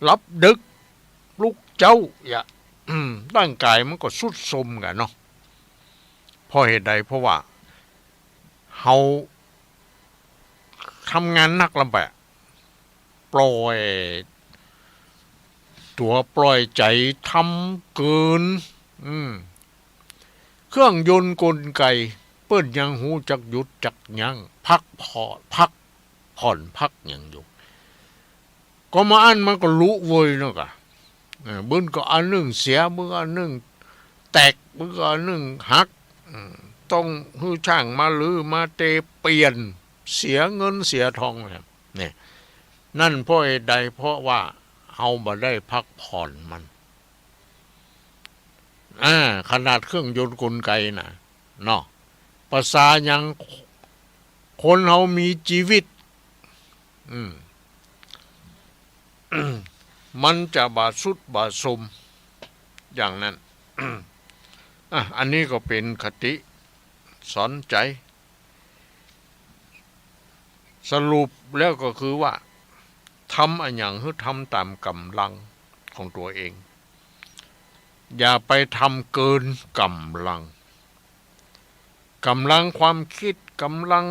รับดึกลูกเจ้าอย่าร่างกายมันก็สุดโทรมกันเนาะเพราะเหตุใดเพราะว่าเฮาทำงานหนักลำบากปล่อยตัวปล่อยใจทำเกินเครื่องยนต์กลไกเปิ้นยังหูจักหยุดจักยั้งพักผ่อนพักอย่างอยู่ก็มาอันมันก็รู้เว้ยเนาะกะบึ้นก็อันหนึ่งเสียบึ้นอันหนึ่งแตกบึ้นก็อันหนึ่งหักต้องฮือช่างมาลือมาเตเปลี่ยนเสียเงินเสียทองเนี่ยนั่นเพราะเหตุใดเพราะว่าเอามาได้พักผ่อนมันขนาดเครื่องยนต์กลไกน่ะเนาะภาษายังคนเฮามีชีวิตมันจะบาสุดบาสมอย่างนั้น อันนี้ก็เป็นคติสอนใจสรุปแล้วก็คือว่าทำอันอย่างให้ทำตามกำลังของตัวเองอย่าไปทำเกินกำลังความคิดกำลัง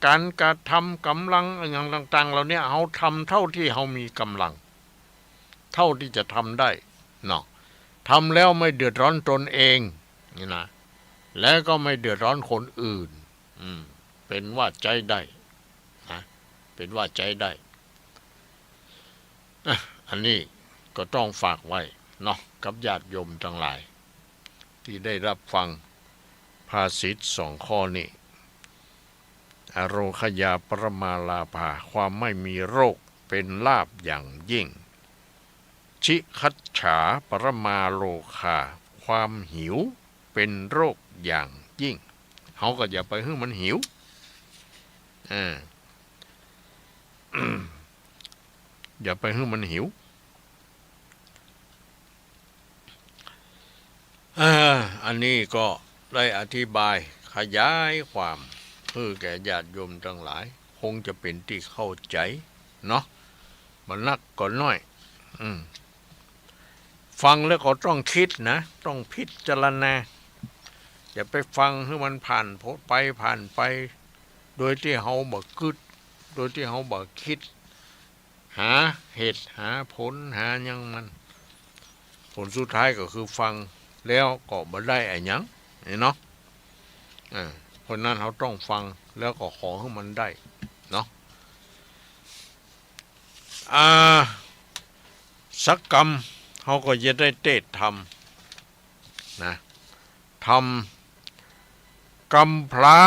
การกระทำกำลังอย่างต่างๆเราเนี่ยเราทำเท่าที่เรามีกำลังเท่าที่จะทำได้เนาะทำแล้วไม่เดือดร้อนตนเองนี่นะแล้วก็ไม่เดือดร้อนคนอื่นเป็นว่าใจได้นะเป็นว่าใจได้อันนี้ก็ต้องฝากไว้เนาะกับญาติโยมทั้งหลายที่ได้รับฟังภาษิต2 ข้อนี้อโรคยาปรมาลาภาความไม่มีโรคเป็นลาภอย่างยิ่งชิคัจฉาปรมาโลคาความหิวเป็นโรคอย่างยิ่งเขาก็อย่าไปให้มันหิวอย่าไปให้มันหิวอันนี้ก็ได้อธิบายขยายความเพื่อแก่ญาติโยมทั้งหลายคงจะเป็นที่เข้าใจเนาะมันนักก็น้อยฟังแล้วก็ต้องคิดนะต้องพิจารณาอย่าไปฟังให้มันผ่านไปโดยที่เฮาบ่คิดโดยที่เฮาบ่คิดหาเหตุหาผลหาหยังมันผลสุดท้ายก็คือฟังแล้วก็บ่ได้ไอ้หยังเนาะเพราะนั้นเราต้องฟังแล้วก็ขอให้มันได้เนาะสักกรรมเขาก็จะได้เตะทำนะทำกำพร้า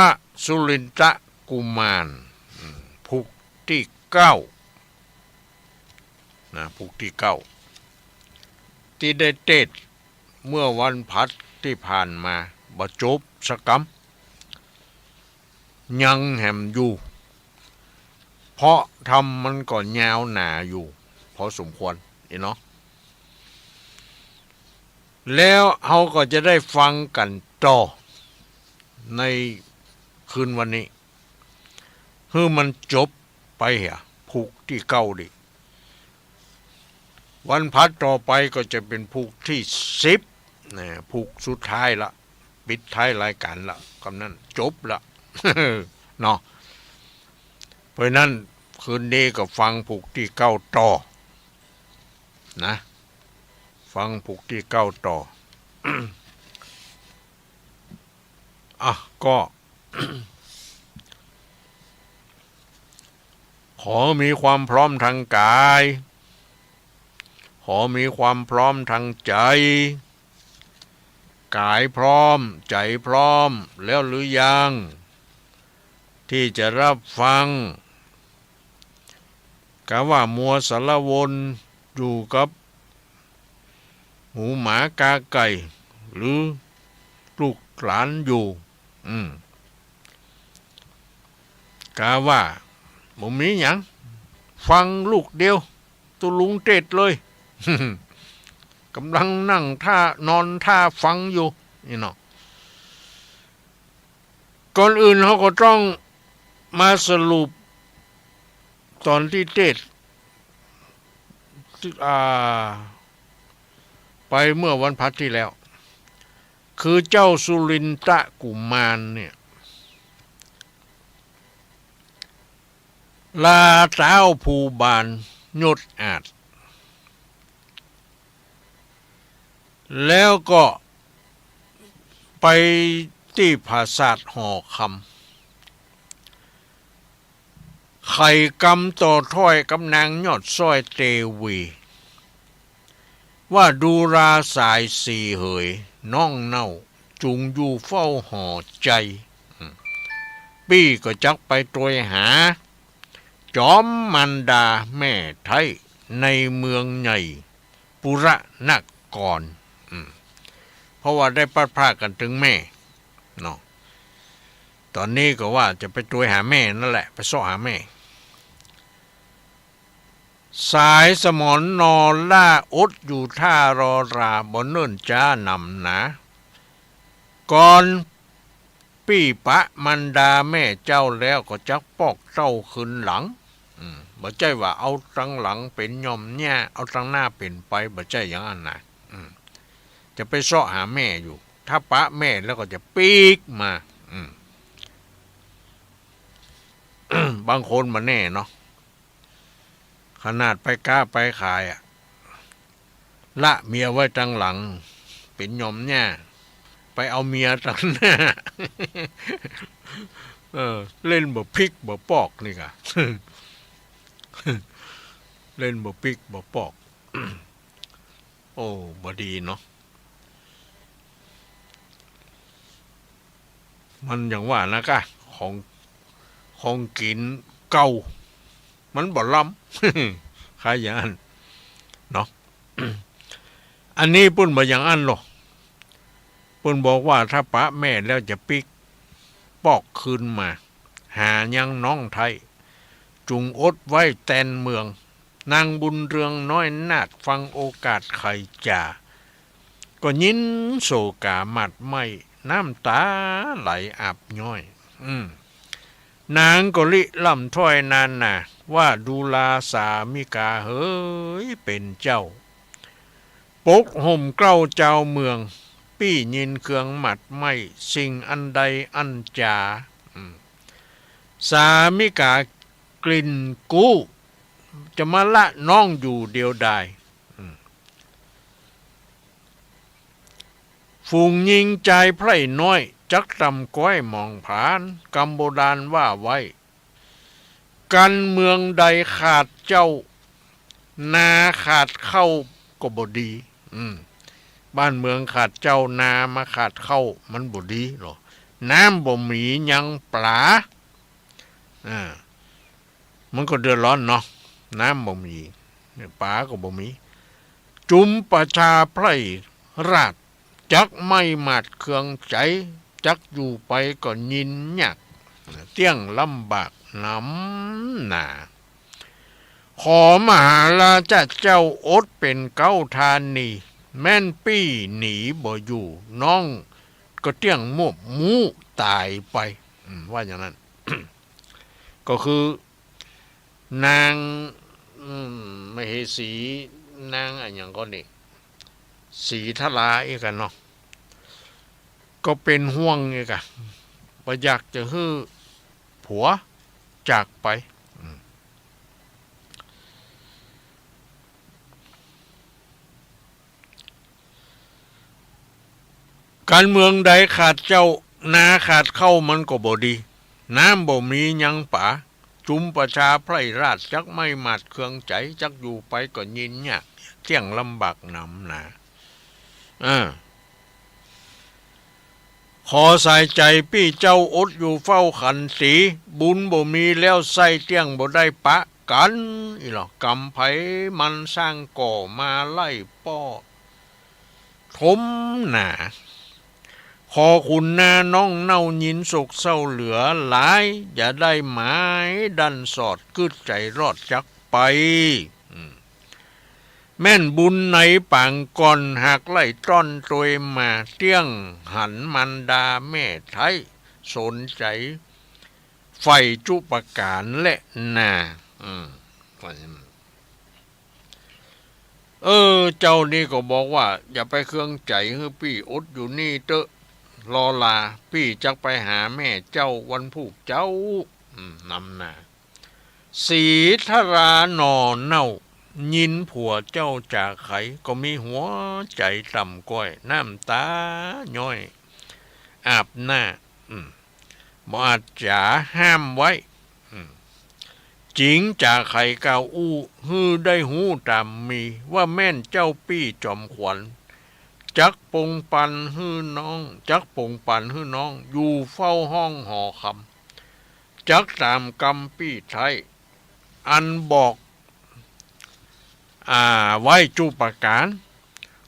สุรินทะกุมารภูกที่9นะภูกที่9ที่ได้เตะเมื่อวันพัดที่ผ่านมาบจบสักกรรมยังแหมอยู่เพราะทำมันก็ยาวหนาอยู่พอสมควรเนาะแล้วเขาก็จะได้ฟังกันต่อในคืนวันนี้คือมันจบไปภูกที่9ดิวันพัดต่อไปก็จะเป็นภูกที่10นะภูกสุดท้ายละปิดท้ายรายการละกำนั้นจบละ เนาะเพราะนั้นคืนนี้ก็ฟังภูกที่9ต่อนะฟังภูกที่9ต่อ ก็ ขอมีความพร้อมทางกายขอมีความพร้อมทางใจกายพร้อมใจพร้อมแล้วหรือยังที่จะรับฟังกะว่ามัวสารวนอยู่กับหมูหมากาไก่หรือลูกหลานอยู่กะว่าบ่มีหยังฟังลูกเดียวตุลุงเต็ดเลย กำลังนั่งท่านอนท่าฟังอยู่นี่เนาะก่อนอื่นเขาก็ต้องมาสรุป ตอนที่เทศไปเมื่อวันพัดที่แล้ว คือเจ้าสุรินทะกุมารเนี่ยลาเท้าภูบาลยศอาจแล้วก็ไปที่ปราสาทหอคำไข่กำต่อถ้อยกับนางยอดสร้อยเตวีว่าดูราสายสี่เหยน้องเน่าจุงอยู่เฝ้าห่อใจปี้ก็จักไปตรวยหาจอมมันดาแม่ไทยในเมืองใหญ่ปุระนครเพราะว่าได้พัดพรากกันถึงแม่เนาะตอนนี้ก็ว่าจะไปตรวยหาแม่นั่นแหละไปซ้อหาแม่สายสมอนนอล่าอดอยู่ท่ารอราบนเนิ่นจ้านำนะก่อนปี้ปะมันดาแม่เจ้าแล้วก็จักปอกเจ้าขึ้นหลังบ่ใจว่าเอาตั้งหลังเป็นย่อมเนี่ยเอาตั้งหน้าเป็นไปบ่ใจอย่างนั้นนะจะไปซ้อหาแม่อยู่ถ้าปะแม่แล้วก็จะปีกมาบางคนมาแน่เนาะขนาดไปก้าไปขายละเมียไว้ตั้งหลังเป็นยอมเนี่ยไปเอาเมียตั้งหน้าเล่นบ่พริกบ่ปอกนี่ค่ะ เล่นบ่พริกบ่ปอก โอ้บ่ดีเนาะมันอย่างว่านะกะของกินเก่ามันบ่ล้ำ ใครอย่างนั้นเนาะ อันนี้ปุ่นบ่อย่างอันหรอกปุ่นบอกว่าถ้าปะแม่แล้วจะปิกปอกคืนมาหายังน้องไทยจุงอดไว้แตนเมืองนางบุญเรืองน้อยนาดฟังโอกาสไข่จ่าก็ยินโศกาหมัดไม่น้ำตาไหลอาบย้อยนางก็ลิล่ำถ้อยนานน่ะว่าดูลาสามิกาเฮ้ยเป็นเจ้าปกห่มเกล้าเจ้าเมืองปี้ยินเครื่องหมัดไม่สิ่งอันใดอันจาสามิกากลิ่นกู้จะมาละน้องอยู่เดียวดายฝูงยิงใจไพร่น้อยจักตำก้อยมองผานกำโบดานว่าไว้กันเมืองใดขาดเจ้านาขาดเข้าก็บ่ดีบ้านเมืองขาดเจ้านามาขาดเข้ามันบ่ดีหรอน้ำบ่มียังปลามันก็เดือดร้อนเนาะน้ำบ่มีปลาก็บ่มีจุมประชาไพร่ราชจักไม่หมัดเครื่องใจจักอยู่ไปก็ยินยากเตี้ยงลำบากน้ำหนาขอมหาราชเจ้าอดเป็นเก้าทานนีแม่นปี้หนีบ่อยู่น้องก็เตี้ยงมวบมูตายไปว่าอย่างนั้น ก็คือนางมเหสีนางอะไรอย่างก็นี่สีทลาอีกกันเนาะก็เป็นห่วงอีกอะว่าอยากจะฮื้อผัวจากไปการเมืองใดขาดเจ้านาขาดเข้ามันก็บ่ดีน้ำบ่มียังป่าจุมประชาไพร่ราชจักไม่หมัดเครื่องใจจักอยู่ไปก็ยินเนี่ยเที่ยงลำบากหนำหนาขอใส่ใจพี่เจ้าอดอยู่เฝ้าขันสีบุญบ่มีแล้วใส่เตี้ยงบ่ได้ปะกันอีหรอกำไผมันสร้างก่อมาไล่ป้อทมหนาขอคุณนาน้องเน่ายินศกเศร้าเหลือหลายอย่าได้หมายดันสอดกึดใจรอดจักไปแม่นบุญในปางก่อนหากไล่ต้อนตวยมาเตี้ยงหันมันดาแม่ไทยสนใจไฟจุปการและนา เจ้านี่ก็บอกว่าอย่าไปเครื่องใจให้พี่อดอยู่นี่เตอะรอลาพี่จักไปหาแม่เจ้าวันผูกเจ้านำหน้าสีธาราหนอเน่ายินผัวเจ้าจากไขก็มีหัวใจต่ำก้อยน้ำตาย้อยอาบหน้าบ่อาจจะห้ามไว้จริงจากไข่กาวอู้ฮือได้หูตามมีว่าแม่นเจ้าปี้จอมขวัญจักปงปันฮือน้องจักปงปันฮือน้องอยู่เฝ้าห้องหอคำจักตามกำปี้ไทยอันบอกไว้จุปการ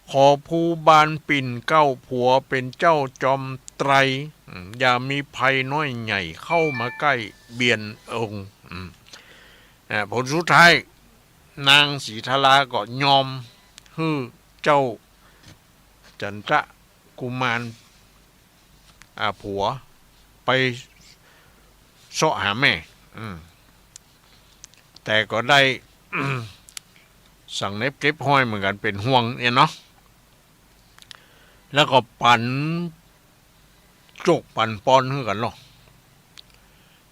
ขอผู้บานปิ่นเก้าผัวเป็นเจ้าจอมไตรอย่ามีภัยน้อยใหญ่เข้ามาใกล้เบียนองค์ผลสุดท้ายนางศรีธาราก็ยอมฮือเจ้าจันทะกุมารผัวไปเสาะหาแม่แต่ก็ได้ สั่งเน็บเก็บห้อยเหมือนกันเป็นห่วงเนี่ยเนาะแล้วก็ปั่นจกปั่นปอนให้กันหรอก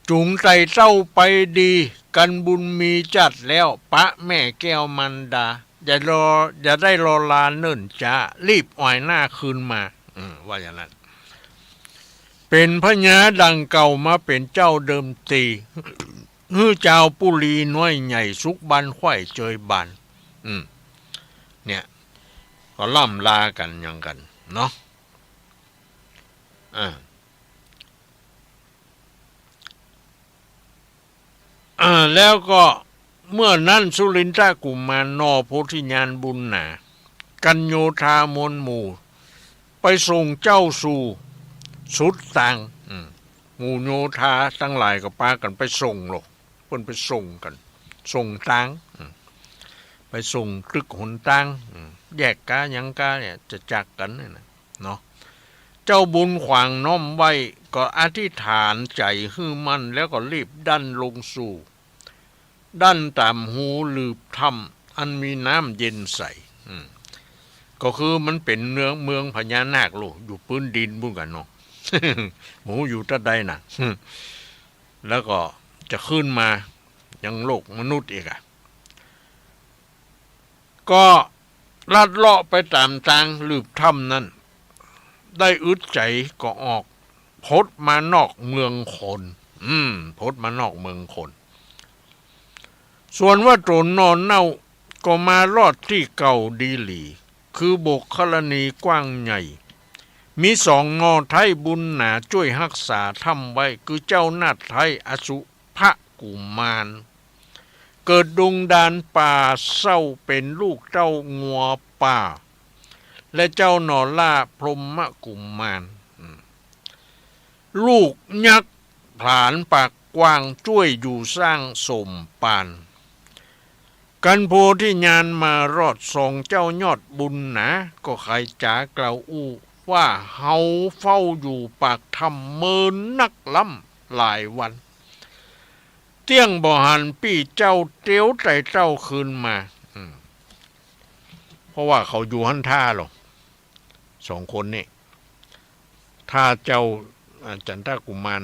จุงใจเจ้าไปดีกันบุญมีจัดแล้วปะแม่แก้วมันดาอย่าได้รอลาเนิ่นจ้ารีบอ่อยหน้าคืนมาว่าอย่างนั้นเป็นพญาดังเก่ามาเป็นเจ้าเดิมตีฮือเจ้าปุรีน้อยใหญ่สุกบันไข่เจยบันเนี่ยก็ล่ำลากันอย่างกันเนาะแล้วก็เมื่อนั้นสุรินทรากุมารนอโพธิญาณบุญหนากันโยธามนหมู่ไปส่งเจ้าสู่สุดตังหมู่โยธาทั้งหลายก็พากันไปส่งหรอกเพิ่นไปส่งกันส่งตังไปส่งตึกหนตังแยกกายังกาเนี่ยจะจักกันเนี่ยนะเนาะเจ้าบุญขวางน้อมไว้ก็อธิษฐานใจฮือมันแล้วก็รีบดันลงสู่ดันตามหูลืบถ้ำอันมีน้ำเย็นใสก็คือมันเป็นเมืองพญานาคโลอยู่พื้นดินบุ้งกันเนาะ หมูอยู่ตะใดน่ะ แล้วก็จะขึ้นมายังโลกมนุษย์อีกก็ลัดเลาะไปตามทางลืบถ้ำนั้นได้อึดใจก็ออกพดมานอกเมืองคนพดมานอกเมืองคนส่วนว่าโจรนอนเน่าก็มารอดที่เก่าดีหลีคือบกคลณีกว้างใหญ่มีสองนอไทยบุญหนาช่วยรักษาทำไว้คือเจ้านาฏไทยอสุภกุมารเกิดดงดานป่าเศร้าเป็นลูกเจ้างัวป่าและเจ้าหนอล่าพรหมกุมารลูกยักษ์ผลานปากกว้างช่วยอยู่สร้างสมปานกันโพที่ญาณมารอดส่งเจ้ายอดบุญนะก็ใครจ๋ากล่าวอู้ว่าเฮาเฝ้าอยู่ปากถ้ำเมินนักล้ำหลายวันเตี้ยงบ่หันปี้เจ้าเตี้ยวใจเจ้าคืนมาเพราะว่าเขาอยู่หันท่าหรอกสองคนนี่ถ้าเจ้าจันทกุมาร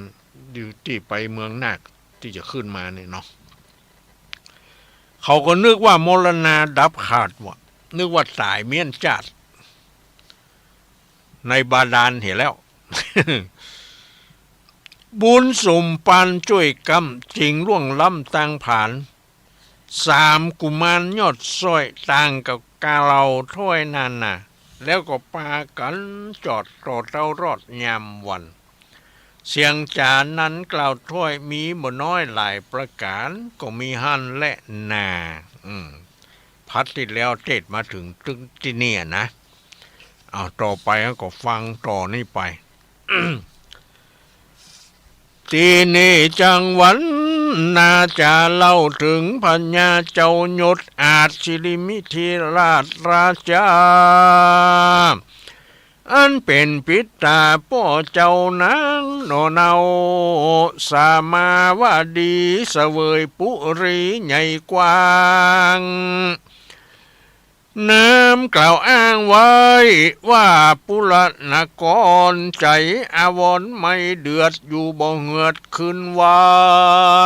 อยู่ที่ไปเมืองนาคที่จะขึ้นมาเนี่ยเนาะเขาก็นึกว่ามรณาดับขาดว่ะนึกว่าตายเมียนจัดในบาดาลเห็นแล้ว บุญสมปานช่วยกำจริงล่วงล้ำต่างผ่านสามกุมารยอดซ้อยต่างกับกาเราถ้วยนานน่ะแล้วก็ปากันจอดต่อเต้ารอดยามวันเสียงจานนั้นกล่าวถ้วยมีบ่น้อยหลายประการก็มีหั่นและนาพัดที่แล้วเทศมาถึงตึงที่เนี่ยนะเอาต่อไปก็ฟังต่อนี่ไป ทีนี้จังหวันนาจะเล่าถึงพญาเจ้ายศอาจสิริมิธิราชราชา อันเป็นปิตาป่อเจ้านางโนเนาสามาวาดีเสวยปุรีใหญ่กว้างน้ำกล่าวอ้างไว้ว่าปุรณกรใจอาวรณ์ไม่เดือดอยู่บ่เหือดคืนวา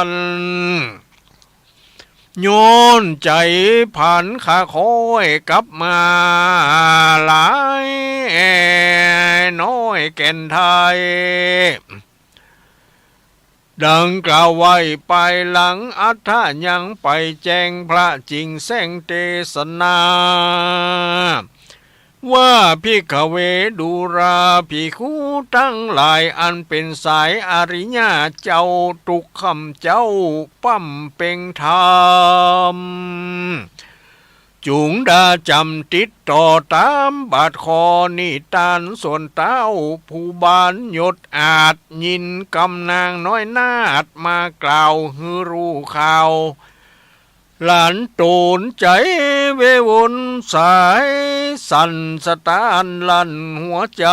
นโยนใจผันขาคอยกลับมาหลายน้อยแก่นไทยดังกล่าวไว้ไปหลังอัฏฐายังไปแจ้งพระจริงแสงเทศนาว่าภิกขเวดูราภิกขุทั้งหลายอันเป็นสายอริยะเจ้าทุกคำเจ้าปั้มเป็งธรรมจุงดาจำติดต่อตามบาทคอนิทานส่วนเต้าผู้บานยศอาจยินกำนางน้อยนาดมากล่าวฮือรู้ข่าวหลานตูนใจเววนสายสั่นสะตานลั่นหัวใจ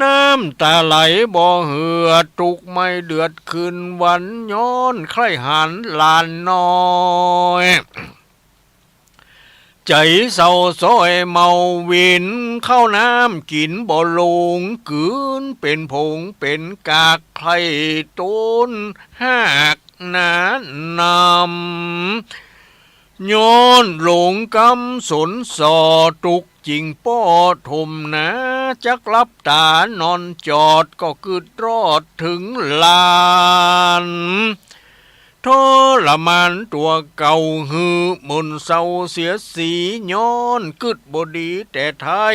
น้ำตาไหลบ่เหือดตุกไม่เดือดคืนวันย้อนใครหันลานน้อยใจเศร้าซ้อยเมาวินเข้าน้ำกินบ่ลงกืนเป็นผงเป็นกากใครต้นหากนานำย้อนหลงกำสนสอตุกจริงป้อทมนะจักลับตานอนจอดก็กึดรอดถึงลานทรมานตัวเก่าหือมนเศร้าเสียสีย้อนกึดบดีแต่ท้าย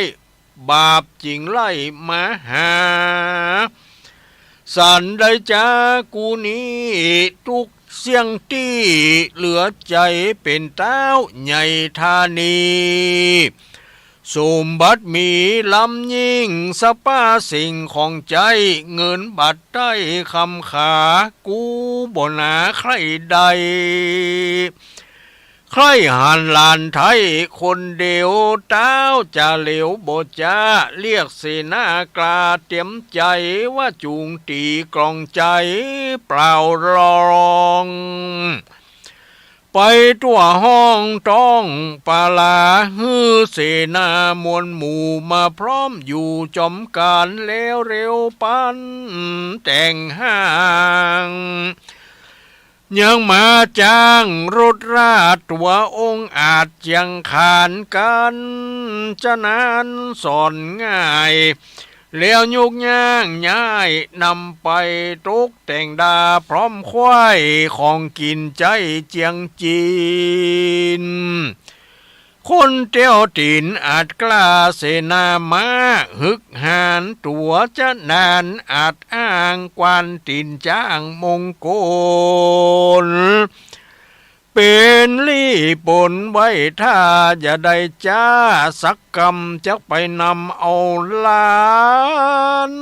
บาปจริงไล่มาหาสันได้จากูนี้ทุกเสียงที่เหลือใจเป็นเต้าใหญ่ธานีสมบัติมีลำยิ่งสปาสิ่งของใจเงินบัตรได้คำขากูบ่นาใครใดใครหันลานไทยคนเดียวเต้าจะเหลวบ่จะเรียกเสนากลาเตรียมใจว่าจูงตีกลองใจเปล่ารองไปตัวห้องต้องปาลาฮือเสนามวลหมู่มาพร้อมอยู่จอมการแล้วเร็วปันแต่งห้างยังมาจ้างรถราชตัวองค์อาจยังขานกันจะนานสอนง่ายแล้วยุกย่างย้ายนำไปตกแต่งดาพร้อมควายของกินใจเจียงจีนคนเตี้ยวตีนอาจกล้าเสนามาฮึกหานตัวจะนานอาจอ้างกวานตีนจ้างมงโกลเป็นลี่ปนไว้ถ้าอย่าได้จ้าสักกรรมจะไปนำเอาล้าน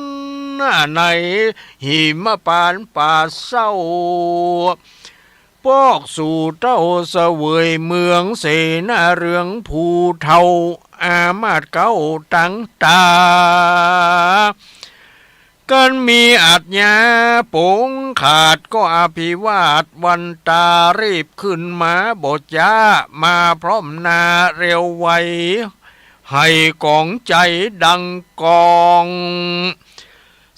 ในหิมปานป่าเศร้าปอกสู่เต้าเสวยเมืองเสนาเรืองภูเทาอามาตเก้าตั้งตากันมีอาจญาปงขาดก็อภิวาทวันตารีบขึ้นมาบทยามาพร้อมนาเร็วไวให้กองใจดังกอง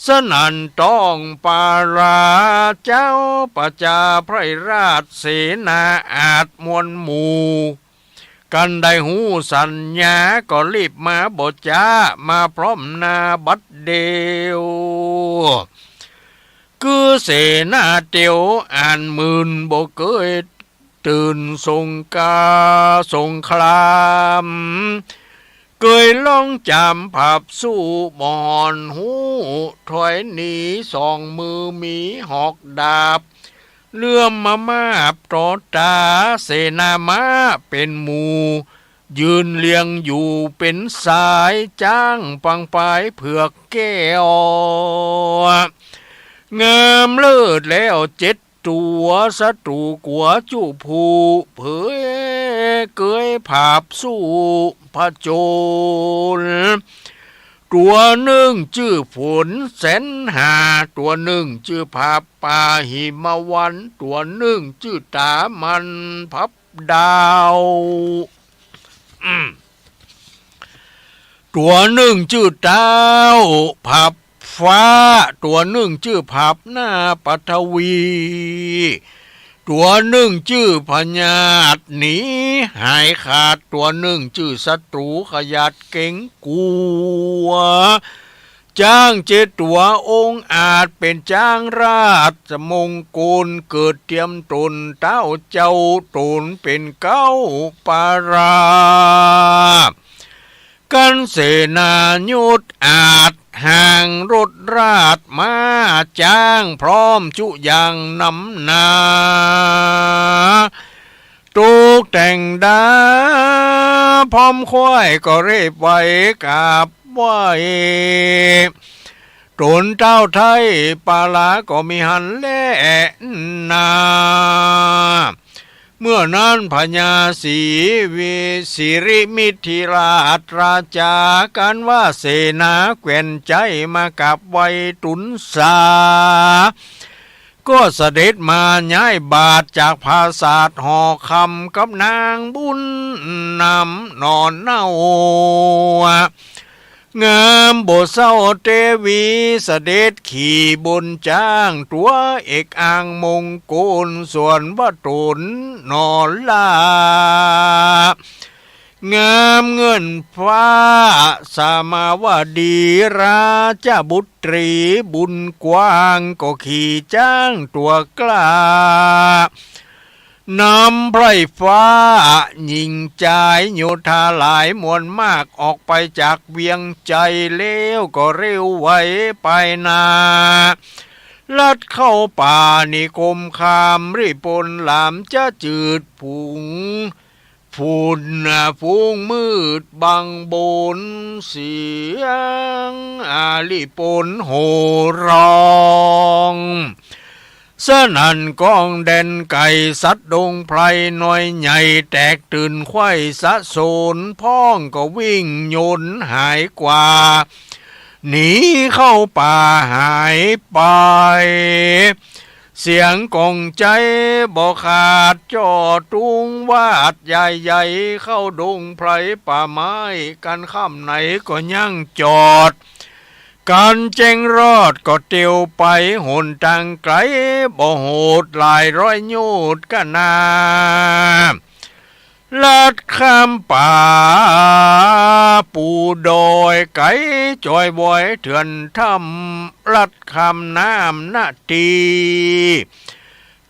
สนั่นต้องปาราเจ้าประจาไพรราชเสนาอาจมวลหมู่กันได้หูสัญญาก็รีบมาบทจ้ามาพร้อมนาบัดเดียวคือเสนาเตียวอ่านหมื่นบ่เคยตื่นสงกาสงครามเคยล่องจำผับสู้มอนหูถอยหนีสองมือมีหอกดาบเลื่อมมาบต่อตาเสนามาเป็นหมู่ยืนเลียงอยู่เป็นสายจ้างปังปายเผือกแก้วงามเลิศแล้ว7 ตัวศัตรูกัวจูผู้เผย เกยผาบสู้พระโจรตัวหนึ่งชื่อฝนแสนหาตัวหนึ่งชื่อผาป่าหิมวันตัวหนึ่งชื่อตามันพับดาวตัวหนึ่งชื่อดาวผับฟ้าตัวหนึ่งชื่อผับหน้าปัทวีตัวหนึ่งชื่อพญาตหนีหายขาดตัวหนึ่งชื่อศัตรูขยัดเก่งกลัวจ้างเจตัวองค์อาจเป็นจ้างราชมงคลเกิดเตรียมตนเต้าเจ้าตนเป็นเก้าปารากันเสนายุทธอาจห่างรถราชมาจ้างพร้อมจุยังนำนาตูกแต่งดาพร้อมควายก็เรียบไว้กับไว้ตนเจ้าไทยปาลาก็มีหันแล่นาเมื่อนั้นพญาศรีวิสิริมิถิราชราชากันว่าเสนาแกว่นใจมากับไว้ตุนสาก็เสด็จมาย้ายบาทจากภาษาทห่อคำกับนางบุญนำนอนเน่างามโบเศร้าเทวีเสด็จขี่บนจ้างตัวเอกอ่างมงคลส่วนวัตถุนนอนลางามเงินฟ้าสามาวดีราชบุตรีบุญกว้างก็ขี่จ้างตัวกล้านำไพรฟ้ายิงใจโยธาหลายมวลมากออกไปจากเวียงใจเลี้ยวก็เร็วไวไปนาลัดเข้าป่านิคมคามริปนหลามจะจืดผุงฝุ่นฟุ้งมืดบังบนเสียงอาลิปนโห่ร้องสนั่นกองแดนไก่สัตว์ดงไพรน้อยใหญ่แตกตื่นไข้สะโสนพ้องก็วิ่งโยนหายกว่าหนีเข้าป่าหายไปเสียงกองใจบ่ขาดจอตุงวาดใหญ่ๆเข้าดงไพรป่าไม้กันค่ำไหนก็ยั่งจอดการเจงรอดก็เตียวไปหนทางไกลบ่โหดหลายร้อยโยดก็นาลัดข้ามป่าปูดอยไก่จอยบอยเถื่อนถ้ำลัดข้ามน้ำนาที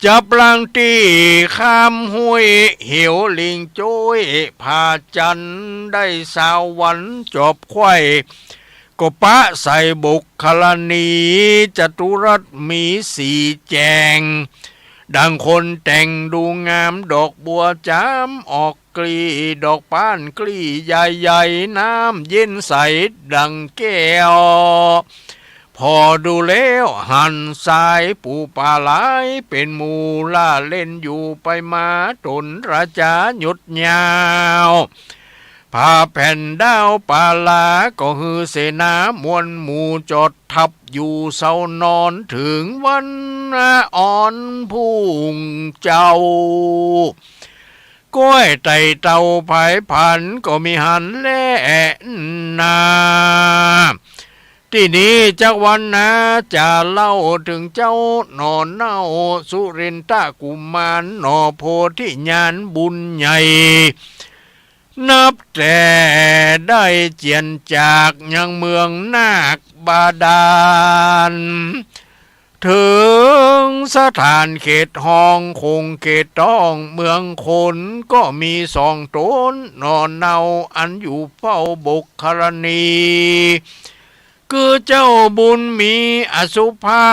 จับลังตีข้ามห้วยเหี่ยวลิงโจ้ยพาจันได้สาววันจบไข่ก็ปะใส่บุกคลณีจตุรัสมีสีแจงดังคนแต่งดูงามดอกบัวจามออกกลีดอกป้านกลีใหญ่ๆน้ำเย็นใสดังแก้วพอดูแล้วหันสายปูปลาไหลเป็นมูล่าเล่นอยู่ไปมาตนราชาหยุดยาวพาแผ่นดาวปาลาก็ฮือเสนามวลหมู่จดทับอยู่เศร้านอนถึงวันอ่อนพุ่งเจ้าก้อยไต่เต่าไผ่พันก็มีหันแล่นาที่นี้จากวันนะจะเล่าถึงเจ้านอนเน่าสุรินทะกุมารนอโพธิญาณบุญใหญ่นับแต่ได้เจียนจากยังเมืองนาคบาดาลถึงสถานเขตห้องคงเขตต้องเมืองคนก็มีสองตนนอนเนาอันอยู่เฝ้าบกครณีคือเจ้าบุญมีอสุภา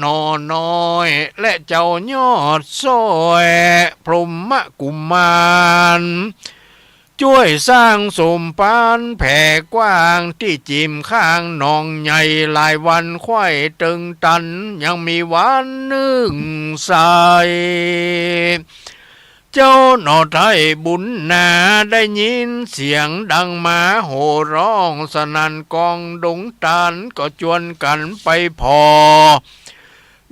นอน้อยและเจ้ายอดซ้อยพรหมกุมารช่วยสร้างสมปานแผ่กว้างที่จิมข้างหนองใหญ่หลายวันควายตึงตันยังมีวันนึ่งใส เจ้าหนอไทยบุญนาได้ยินเสียงดังมาโห่ร้องสนั่นกองดงตาลก็จวนกันไปพอ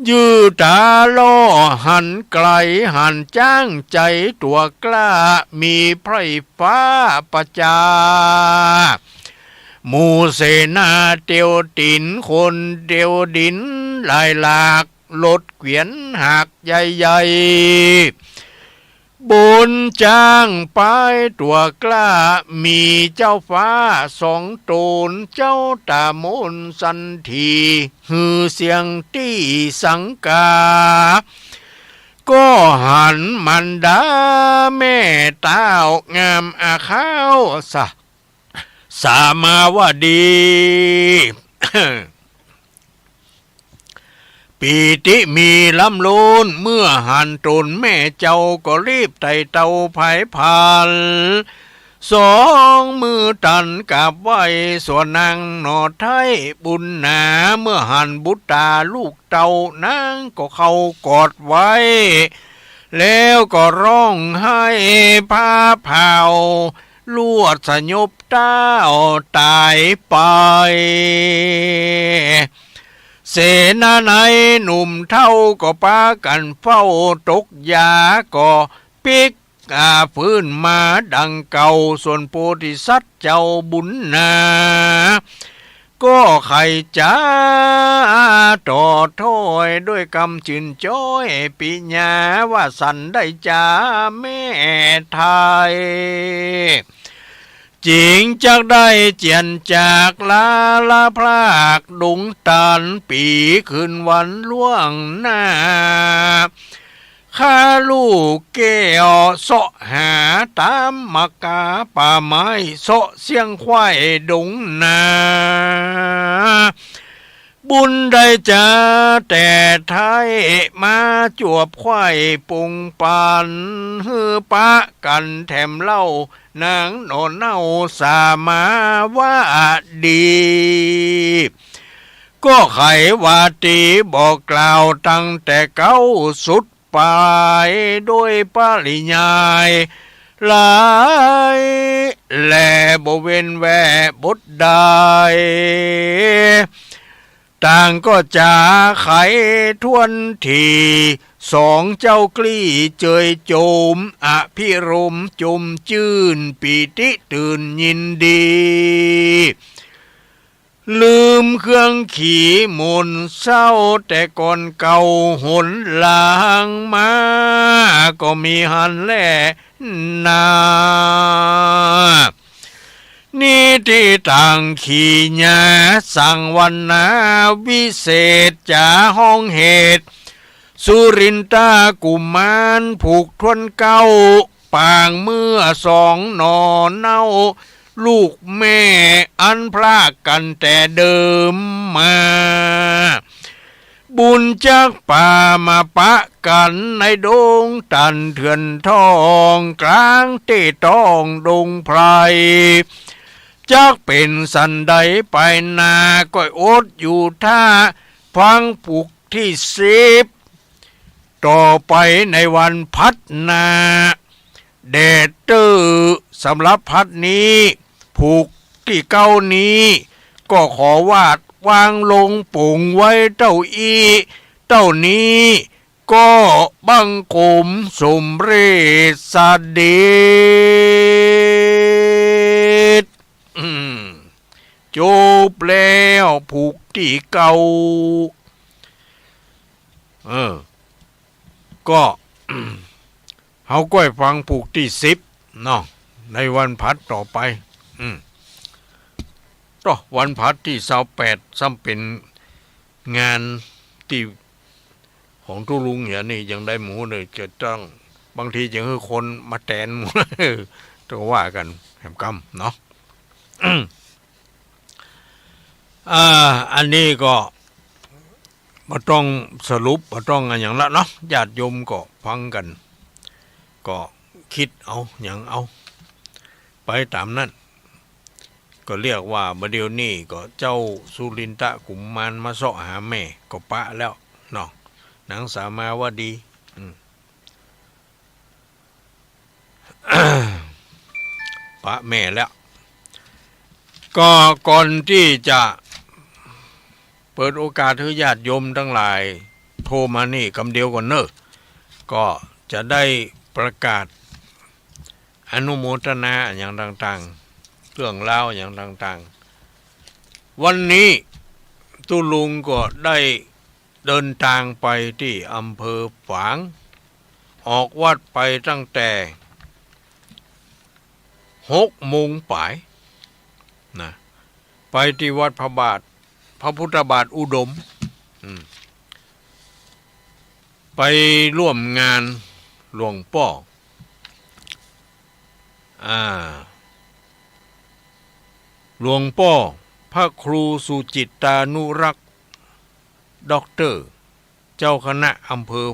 ยืดตาล่อหันไกลหันจ้างใจตัวกล้ามีไพรฟ้าประจาหมู่เสนาเตียวตินคนเดียวดินลายหลากลดเกวียนหักใหญ่ๆบุญจ้างไปตัวกล้ามีเจ้าฟ้าสองตนเจ้าตามนสันทีฮือเสียงตี้สังกาก็หันมันดาแม่เต้างามอาข้าวสามาวดี ปีติมีลำลูนเมื่อหันตนแม่เจ้าก็รีบไต่เตาไผ่พันสองมือตันกับไว้ส่วนนางหนอไทยบุญนาเมื่อหันบุตรตาลูกเต่านางก็เข้ากอดไว้แล้วก็ร้องไห้พาเผาลวดสยบเต้าตายไปเสนาในหนุ่มเท่าก็ปากันเฝ้าตกยาก็ปิกฟื้นมาดังเก่าส่วนโพธิสัตว์เจ้าบุญนาก็ไข่จ้าต่อถ้อยด้วยกำชื่นจ้อยปิญาว่าสันได้จ้าแม่ไทยจริงจากได้เจียนจากลาพรากดุงตันปีคืนวันล่วงหน้าข้าลูกเกี่ยวเสาะหาตามมากาป่าไม้เสาะเสียงควายดงนาบุญได้จ้าแต่ไทยมาจวบควายปุงปันฮือปะกันแถมเล่านางโนนเน่าสามาว่าดีก็ไขว่าตีบอกกล่าวตั้งแต่เก้าสุดไปโดยปริยายหลายแลบ่เว้นแวบดใดต่างก็จะไขทวนทีสองเจ้ากลี้เจยโจมอภิรมจมจื่นปีติตื่นยินดีลืมเครื่องขี่มนเศร้าแต่ก่อนเก่าหนลางมาก็มีหันแล่นานี่ที่ต่างขี่ญาสั่งวันนาวิเศษจ่าห้องเหตุสุรินตากุมารผูกทวนเก้าปางเมื่อสองนอนเน่าลูกแม่อันพรากกันแต่เดิมมาบุญจากป่ามาปะกันในดงตันเถื่อนทองกลางเตตองดงไพรจากเป็นสันใดไปนาก็อดอยู่ท่าฟังผูกที่10ต่อไปในวันพัดนาแดดตื้อสำหรับพัดนี้ผูกที่เก้านี้ก็ขอวาดวางลงปุ่งไว้เต้าอีเต้านี้ก็บังคมสมเรศสเดชจบแล้วผูกที่เก่าก็ เขาก็ให้ฟังผูกที่10เนาะในวันพัดต่อไปต่อวันพัดที่28ซ้ำเป็นงานที่ของทุลุงเนี่ยนี่ยังได้หมูเลยจะต้องบางทียังคือคนมาแตนต้องว่ากันแหมกำเนาะ อันนี้ก็มาต้องสรุปมาต้องอะไรอย่างละเนาะญาติโยมก็ฟังกันก็คิดเอาอย่างเอาไปตามนั้นก็เรียกว่าเดี๋ยวนี้ก็เจ้าสุรินทะกุมมารมาเสาะหาแม่ก็ปะแล้วเนาะนางสามาวดี ปะแม่แล้วก็ก่อนที่จะเปิดโอกาสให้ญาติโยมทั้งหลายโทรมานี่คำเดียวก่อนเนอะก็จะได้ประกาศอนุโมทนาอย่างต่างๆเรื่องเล่าอย่างต่างๆวันนี้ตุลุงก็ได้เดินทางไปที่อำเภอฝางออกวัดไปตั้งแต่6 โมงป่ายนะไปที่วัดพระพุทธบาทอุดมไปร่วมงานหลวงพ่อหลวงพ่อพระครูสุจิตตานุรักษ์ด็อกเตอร์เจ้าคณะอำเภอ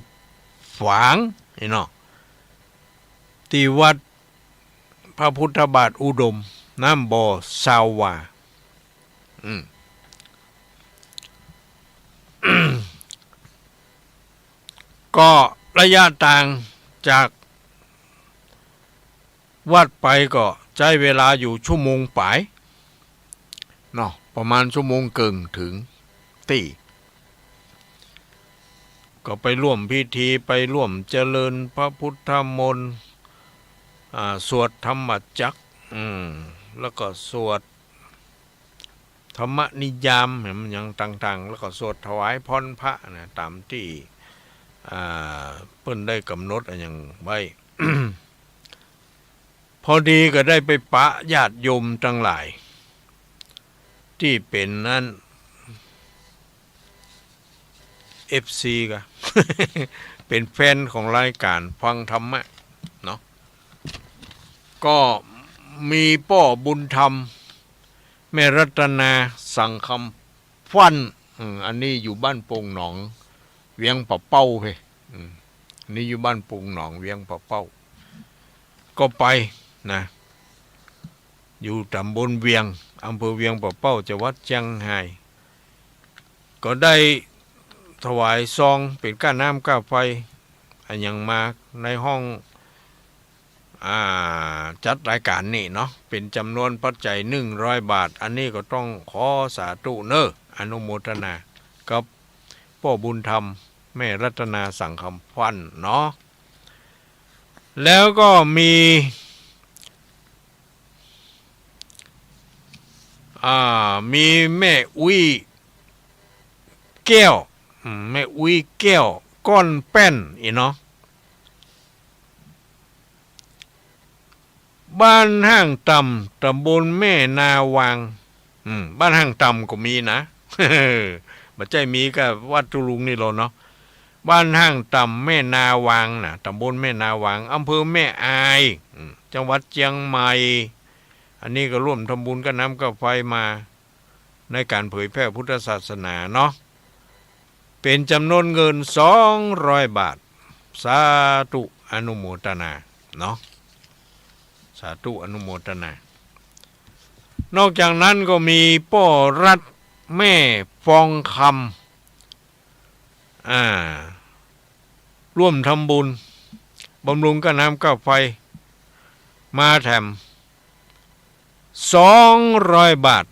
ฝางนี่เนาะที่วัดพระพุทธบาทอุดมน้ำบ่อซาวาก็ระยะทางจากวัดไปก็ใช้เวลาอยู่ชั่วโมงปลายเนาะประมาณชั่วโมงเกินถึงตีก็ไปร่วมพิธีไปร่วมเจริญพระพุทธมนต์สวดธรรมจักรแล้วก็สวดธรรมนิยามอย่างต่างๆแล้วก็สวดถวายพรพระนะตามที่เพิ่นได้กำหนดอย่างไว้ พอดีก็ได้ไปปะญาติโยมทั้งหลายที่เป็นนั่น FC ก็ เป็นแฟนของรายการฟังธรรมะเนาะก็มีพ่อบุญธรรมแม่รัตนาสังคำฟันอันนี้อยู่บ้านโป่งหนองเวียงปะเป้าเพ่นี่อยู่บ้านโป่งหนองเวียงปะเป้าก็ไปนะอยู่ตำบลเวียงอำเภอเวียงปะเป้าจังหวัดเชียงรายก็ได้ถวายซองเป็นก้าน้ำก้าไฟอันยังมาในห้องจัดรายการนี่เนาะเป็นจำนวนปัจจัย100 บาทอันนี้ก็ต้องขอสาธุเนออนุโมทนากับพ่อบุญธรรมแม่รัตนาสังคำพันเนาะแล้วก็มีแม่อุ้ยแก้วแม่อุ้ยแก้วก้อนแป้นอีเนาะบ้านห้างต่ำตำบลแม่นาวางบ้านห้างต่ำก็มีนะ บัดใจมีก็วัดตุลุงนี่โลเนาะบ้านห้างต่ำแม่นาวางนะตำบลแม่นาวางอำเภอแม่อายจังหวัดเชียงใหม่อันนี้ก็ร่วมทำบุญกับน้ำกับไฟมาในการเผยแพร่พุทธศาสนาเนาะเป็นจำนวนเงิน200 บาทสาธุอนุโมทนาเนาะสาธุอนุโมทนานอกจากนั้นก็มีป้อรัฐแม่ฟองคำร่วมทำบุญบำรุงกับน้ำกับไฟมาแถม200 บาท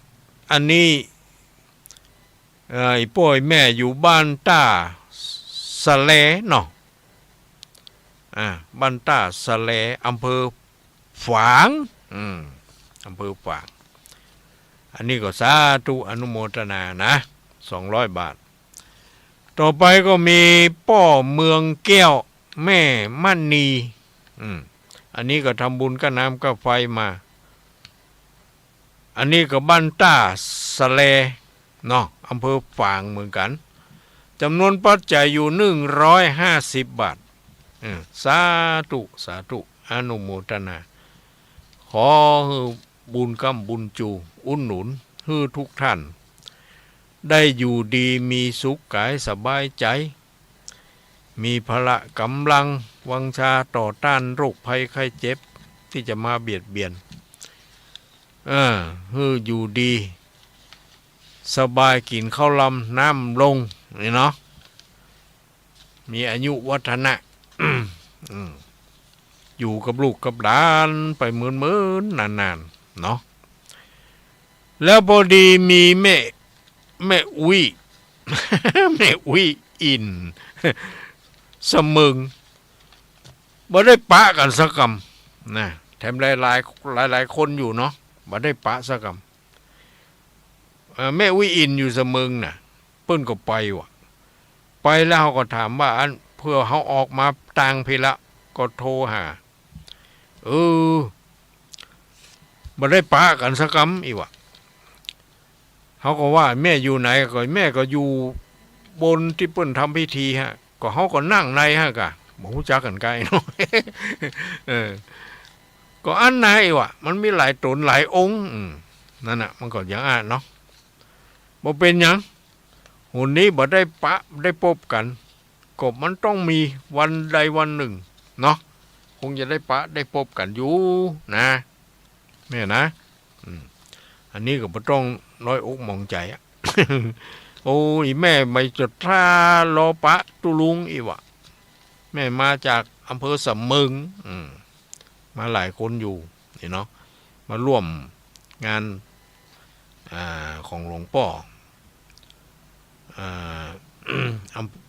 อันนี้ป่วยแม่อยู่บ้านต้าสะเลเนาะบ้านต้าสะเลอำเภอฝางอำเภอฝางอันนี้ก็สาธุอนุโมทนานะ200 บาทต่อไปก็มีป้อเมืองแก้วแม่มณีอันนี้ก็ทำบุญกับน้ำกับไฟมาอันนี้ก็บ้านต้าสะเลเนาะอำเภอฝางเหมือนกันจำนวนปัจจัยอยู่150 บาทสาธุสาธุอนุโมทนาขอให้บุญกำบุญจูอุ่นหนุนให้ทุกท่านได้อยู่ดีมีสุขกายสบายใจมีพละกำลังวังชาต่อต้านโรคภัยไข้เจ็บที่จะมาเบียดเบียนให้อยู่ดีสบายกินข้าวลำน้ำลงนี่เนาะมีอายุวัฒนะ อยู่กับลูกกับหลานไปเหมือนนานๆเนาะแล้วพอดีมีแม่อุ้ย แม่อุ้ยอินเสมึงบ่ได้ปะกันสักคำนะแถมหลายคนอยู่เนาะบ่ได้ปะสักคำแม่อุ้ยอินอยู่เสมึงน่ะเปิ้นก็ไปว่ะไปแล้วเขาก็ถามว่าอันเพื่อเขาออกมาต่างเพละก็โทรหาบ่ได้ปะกันสักคำอีกว่ะเขาก็ว่าแม่อยู่ไหนก็แม่ก็อยู่บนที่เปิ้นทำพิธีฮะก็เขาก็นั่งในฮะกะบ่ฮู้จักกันไกลเนาะ ก็อันไหนวะมันมีหลายตนหลายองค์นั่นน่ะมันก็อย่างอ่านเนาะบ่เป็นหยังหุ่นนี้บ่ได้ปะได้พบกันก็มันต้องมีวันใดวันหนึ่งเนาะคงจะได้ปะได้พบกันอยู่นะแม่นะอันนี้ก็บ่ต้องน้อยอกมองใจอ่ะ โอ้ยแม่ไม่จดท่ารอปะตุลุงอีวะแม่มาจากอำเภอสำมึงมาหลายคนอยู่นี่เนาะมาร่วมงานของหลวงพ่อ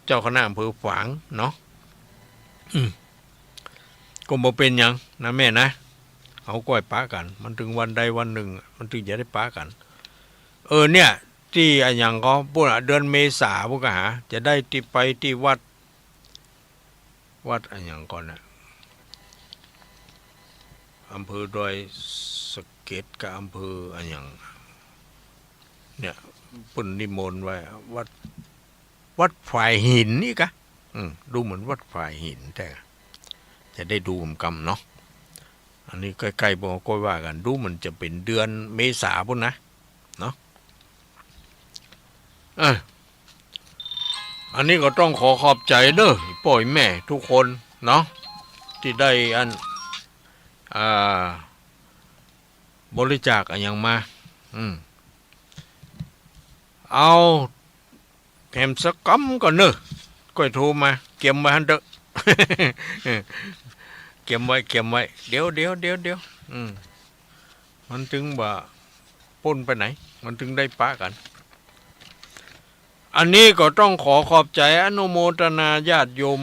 เจ้าคณะอำเภอฝางเนาะก็บ่เป็นหยังนะแม่นะเอาก้อยปะกันมันถึงวันใดวันหนึ่งมันถึงจะได้ปะกันเนี่ยที่อย่างก็พวกเดือนเมษาพวกหาจะได้ที่ไปที่วัดอย่างก่อนนะอำเภอดอยสะเก็ดกับอำเภออย่างเนี่ยปุ่นนิมนต์ไว้วัดฝ่ายหินนี่กะดูเหมือนวัดฝ่ายหินแต่จะได้ดูกำเนาะอันนี้ใกล้ๆบอกก็ว่ากันดูมันจะเป็นเดือนเมษาพุ่นนะเนาะอันนี้ก็ต้องขอบใจเด้อป่อยแม่ทุกคนเนาะที่ได้บริจาคอย่างมาเอาแถมสักกำก่อนเนอะก็โทรมาเก็บไว้ฮันเด้อ เก็บไว้เดี๋ยวมันถึงว่าป่นไปไหนมันถึงได้ปะกันอันนี้ก็ต้องขอบใจอนุโมทนาญาติโยม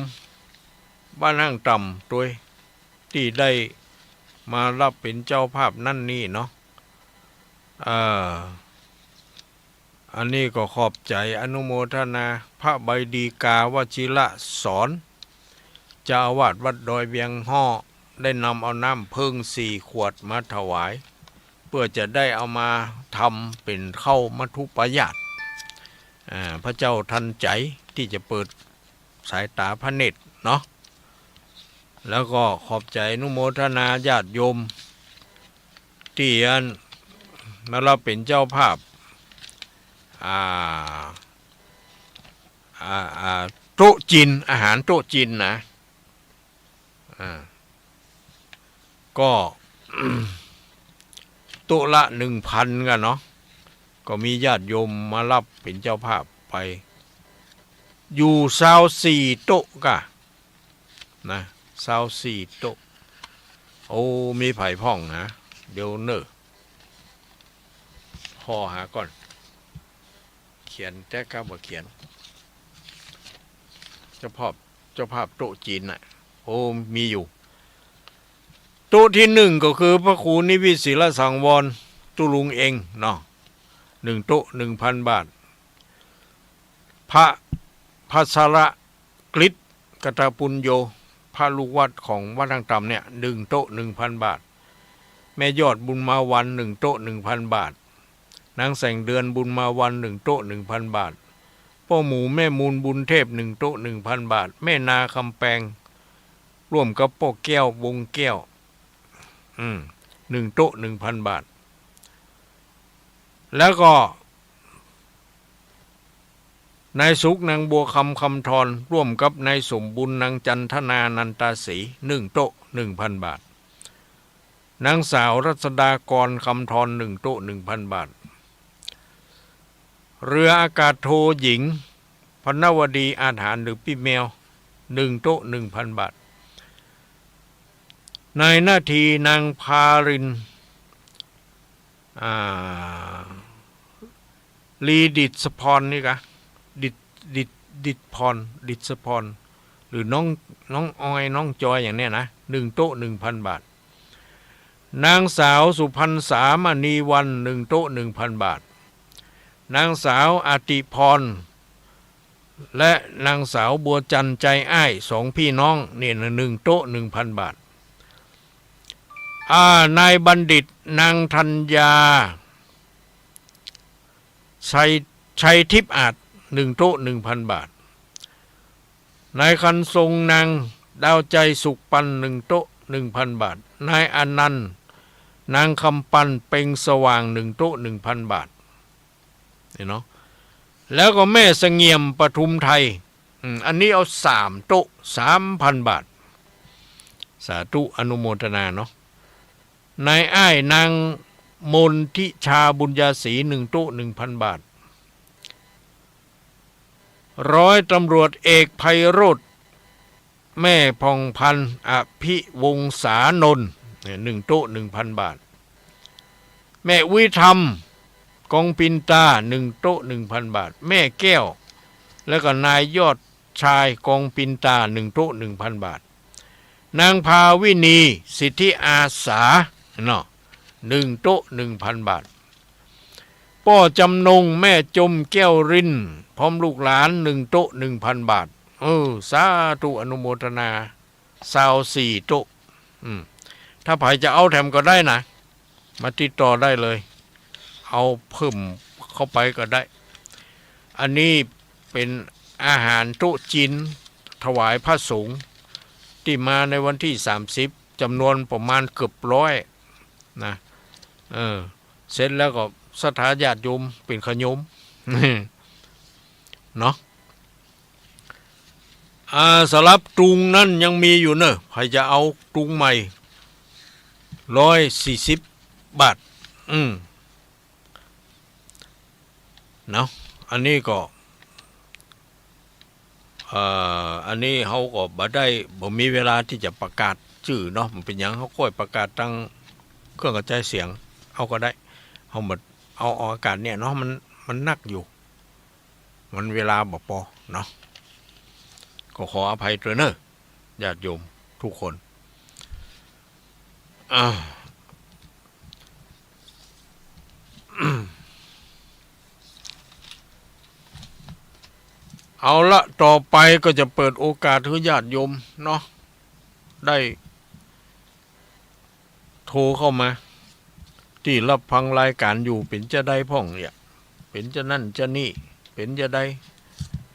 บ้านห้างต่ำด้วยที่ได้มารับเป็นเจ้าภาพนั่นนี่เนาะอันนี้ก็ขอบใจอนุโมทนาพระใบดีกาวชิระสอนเจ้าอาวาสวัดดอยเวียงห่อได้นำเอาน้ำพึ่ง4 ขวดมาถวายเพื่อจะได้เอามาทำเป็นข้าวมัทุปายาตพระเจ้าทันใจที่จะเปิดสายตาพระเนตรเนาะแล้วก็ขอบใจอนุโมทนาญาติโยมที่มาเราเป็นเจ้าภาพโต๊ะจีนอาหารโต๊ะจีนนะก็ โต๊ะละ 1,000 กันเนาะก็มีญาติโยมมารับเป็นเจ้าภาพไปอยู่24 โต๊ะกะนะ24 โต๊ะโอ้มีไผ่พ่องนะเดี๋ยวเนอะพอหาก่อนเขียนแต่ก็บ่เขียนเจ้าภาพโต๊ะจีนน่ะโอ้มีอยู่โต๊ะที่1ก็คือพระครูนิวิตศิลสังวรตุลุงเองเนาะ1 โต๊ะ 1,000 บาทพระพัสระกฤษกตปุญโยพระลูกวัดของวัดทางต่ำเนี่ย1 โต๊ะ 1,000 บาทแม่ยอดบุญมาวัน1 โต๊ะ 1,000 บาทนางแสงเดือนบุญมาวัน1 โต๊ะ 1,000 บาทพ่อหมูแม่มูลบุญเทพ1 โต๊ะ 1,000 บาทแม่นาคำแปงร่วมกับพ่อแก้ววงแก้ว1 โต๊ะ 1,000 บาทแล้วก็นายสุขนางบัวคำทรร่วมกับนายสมบุญนางจันทนานันตาศรี1 โต๊ะ 1,000 บาทนางสาวรัศดากรคำทร1 โต๊ะ 1,000 บาทเรืออากาศโทหญิงพนวดีอาหารหรือพี่แมว1 โต๊ะ 1,000 บาท ในหน้าที่นางพารินลีดิษพรนี่กะดิดดิดดิดพรดิษพรหรือน้องออยน้องจอยอย่างเนี้ยนะ1 โต๊ะ 1,000 บาทนางสาวสุพรรณสามณีวัน1 โต๊ะ 1,000 บาทนางสาวอาติพรและนางสาวบัวจันใจอ้าย2 พี่น้องเนี่ย1 โต๊ะ 1,000 บาทนายบัณฑิตนางธัญญาชัยทิพย์อาจ1 โต๊ะ 1,000 บาทนายคันทรงนางดาวใจสุขปัน1 โต๊ะ 1,000 บาทนายอนันต์นางคำปันเป่งสว่าง1 โต๊ะ 1,000 บาทเนาะแล้วก็แม่เสงี่ยมปทุมไทยอันนี้เอา3 โต๊ะ 3,000 บาทสาธุอนุโมทนาเนาะนายอ้ายนางมนทิชาบุญญาศรี1 โต๊ะ 1,000 บาทร้อยตำรวจเอกไพโรธแม่พองพันธ์อภิวงศานนท์1 โต๊ะ 1,000 บาทแม่วิธรรมกองปินตา1 โต๊ะ 1,000 บาทแม่แก้วแล้วก็นายยอดชายกองปินตา1 โต๊ะ 1,000 บาทนางภาวินีสิทธิอาสาเนาะ1 โต๊ะ 1,000 บาทป้อจำนงแม่จมแก้วรินพร้อมลูกหลาน1 โต๊ะ 1,000 บาทสาธุอนุโมทนา24 โต๊ะถ้าใครจะเอาแถมก็ได้นะมาติดต่อได้เลยเอาเพิ่มเข้าไปก็ได้อันนี้เป็นอาหารโต๊ะจีนถวายพระสงฆ์ที่มาในวันที่30จำนวนประมาณเกือบ100นะเสร็จแล้วก็สถาญาติโยมเป็นขยมเนาะสลับตรุงนั่นยังมีอยู่เนอะใครจะเอาตรุงใหม่140 บาทเนาะอันนี้ก็อันนี้เขาก็บ่มีเวลาที่จะประกาศชื่อเนาะมันเป็นอย่างเขาค่อยประกาศตั้งเครื่องกระจายเสียงเอาก็ได้เอาหมดเอาออกอากาศเนี่ยเนาะมันนักอยู่มันเวลาบ่พอเนาะก็ขออภัยด้วยเนอะญาติโยมทุกคนเอาละต่อไปก็จะเปิดโอกาสให้ญาติโยมเนาะได้โทรเข้ามาที่รับฟังรายการอยู่เป็นจะได้พ่องเนี่ยเป็นจะนั่นจะนี่เป็นจะได้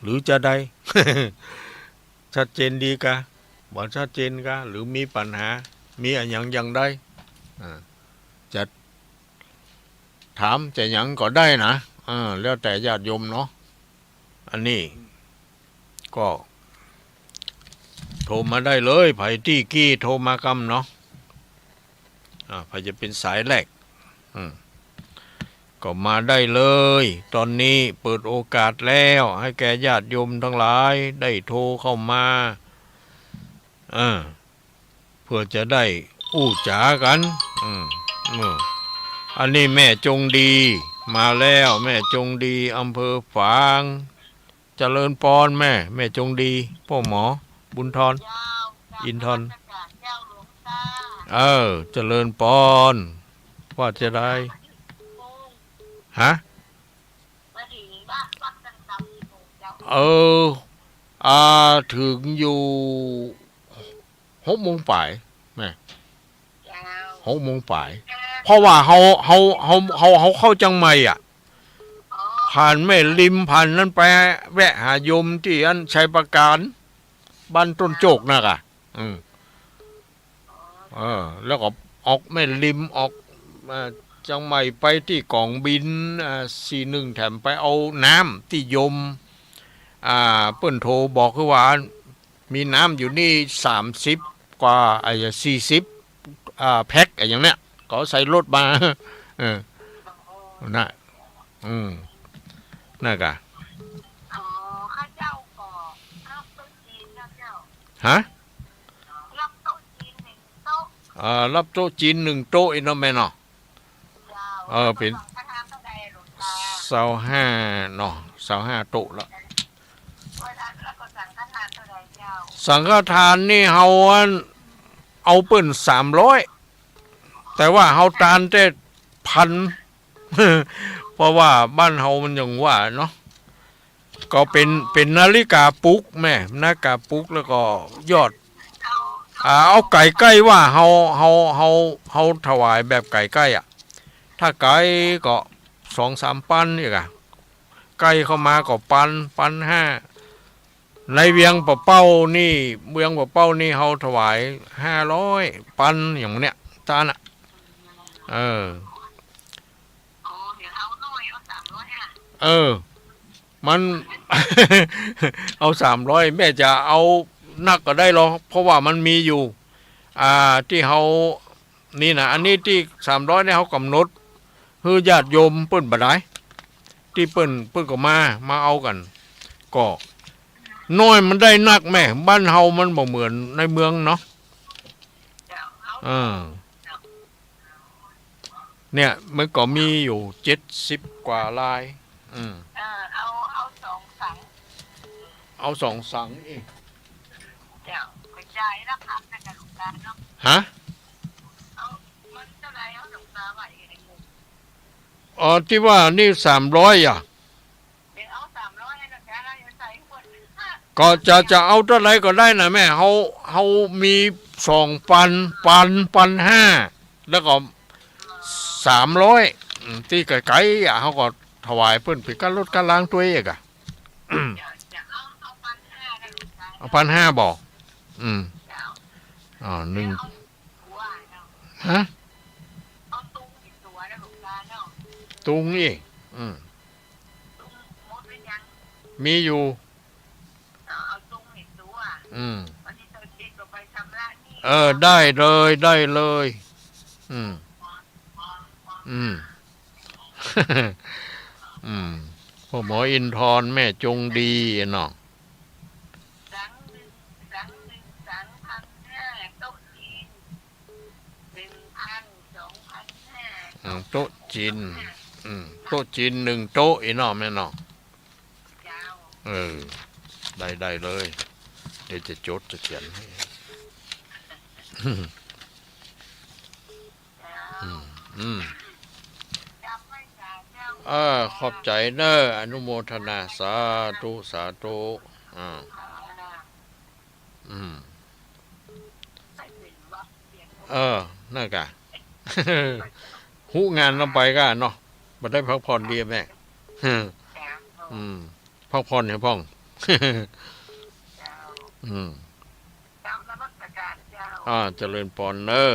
หรือจะได้ ชัดเจนดีกะบ่ชัดเจนกะหรือมีปัญหามีอะไรอย่างใดจะถามจะหยังก็ได้นะแล้วแต่ญาติโยมเนาะอันนี้ก็โทรมาได้เลยไผที่กี้โทรมากำเนาะไผจะเป็นสายแรกก็มาได้เลยตอนนี้เปิดโอกาสแล้วให้แก่ญาติโยมทั้งหลายได้โทรเข้ามาเพื่อจะได้อู้จ๋ากันอันนี้แม่จงดีมาแล้วแม่จงดีอำเภอฝางเจริญปอนแม่จงดีพ่อหมอบุญทรอินทรเจริญปอนว่าจะได้ฮะถึงอยู่6 โมงป่ายแม่6 โมงป่ายเพราะว่าเขาเข้าจังไม่ผ่านแม่ริมผ่านนั้นไปแวะหาโยมที่อันชัยประการบ้านต้นโจกนะกะแล้วก็ออกแม่ริมออกจังไม่ไปที่กองบิน41แถมไปเอาน้ำที่โยมเปิ้นโทรบอกคือว่ามีน้ำอยู่นี่30 กว่า40แพ็คอย่างเนี้ยก็ใส่รถมาน่ะน่ะกะข้าเจ้าก็รับโต๊ะจีนนะเจ้าฮะรับโต๊ะจีน1 โต๊ะ รับโต๊ะจีน1 โต๊ะอีกเนาะแม่เนาะ เจ้า เป็น คาถาเท่าใดหลวงตา 25เนาะ25 โต๊ะละ เวลาแล้วก็สั่งคาถาเท่าใดเจ้า สังฆทานนี่เฮาเอาเปิ้น300แต่ว่าเฮาตานแต่พัน เพราะว่าบ้านเฮามันยังว่าเนาะก็เป็นนาฬิกาปลุกแม่นาฬิกาปลุกแล้วก็ยอด เอาไก่ใกล้ว่าเฮาถวายแบบไก่ใกล้อ่ะถ้าไก่ก็2-3 ปันอีกอ่ะไก่เข้ามาก็ปัน 5ในเวียงปะเป้านี่เวียงปะเป้านี่เฮาถวาย500 ปันอย่างเนี้ยตาน่ะโอ้เดี๋ยวเอาหน่อยเอา300มัน เอา300แม่จะเอานักก็ได้หรอกเพราะว่ามันมีอยู่ที่เฮานี่นะอันนี้ที่300เนี่ยเฮากำหนดคือญาติโยมเปิ้นบ่ได้ที่เปิ้นก็มาเอากันก็น้อยมันได้นักแม่บ้านเฮามันบ่เหมือนในเมืองเนาะเนี่ยมันก็มีอยู่70 กว่าลายเอา2 สังเอา2 สังอีกเจ้าก็จ่ายราคาในการหลวงตาเนาะฮะเอามันเท่าใดเอาหลวงตาว่าอีกในงงที่ว่านี่300อ่ะเดี๋ยวเอา300ให้หลวงตาได้ใส่หมดก็จะเอาเท่าไหร่ก็ได้นะแม่เฮามี2 ปัน 5แล้วก็300ที่ไกลๆอ่ะเฮาก็ถวายเพิ่นเป็นการลดการล้างตัวเองอ่ะจะเอา1,500นะหลวงตาเอา1,500บ่1ฮะเอาตุงอีกตัวนะหลวงตาเนาะตุงอีกตุงหมดหรือยังมีอยู่เอาตุงอีกตัววันนี้เธอคิดก็ไปชำระนี่ได้เลยพ่อหมออินทร์แม่จงดีเนาะสัง1 3,500โต๊ะจีน1,000 2,500โต๊ะจีนโต๊ะจีน1 โต๊ะอีเนาะแม่เนาะได้เลยเดี๋ยวจะจดจะเขียนให้ขอบใจเนอะอนุโมทนาสาธุนั่นกะ หูงานลำไปก็เนาะมาได้พักผ่อนดีแม่พักผ่อนให้พ่องเจริญพรเนอะ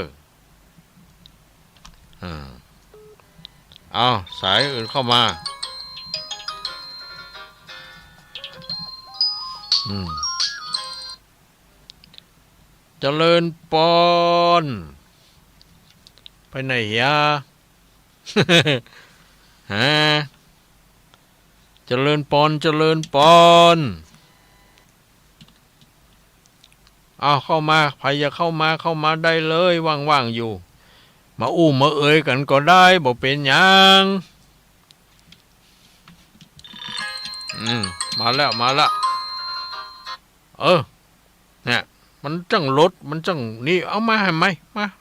เอาสายอื่นเข้ามาเจริญพรไปไหนยะ ฮะเจริญพรเอาเข้ามาใครจะเข้ามาได้เลยว่างๆอยู่มามาเอ่ยกันก็ได้บ่เป็นหยังมาแล้วเนี่ยมันจังรถมันจังนี่เอามาแฮมไหม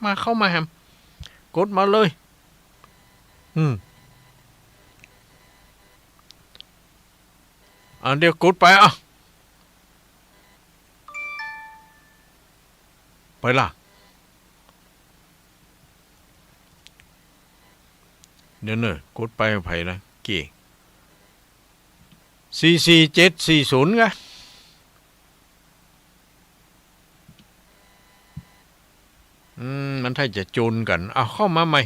มาเข้ามาแฮมกดมาเลยเดี๋ยวกดไปไปล่ะเดี๋ยวกดไปไผนะกี่44740ไงมันถ้าจะจูนกันเอาเข้ามาใหม่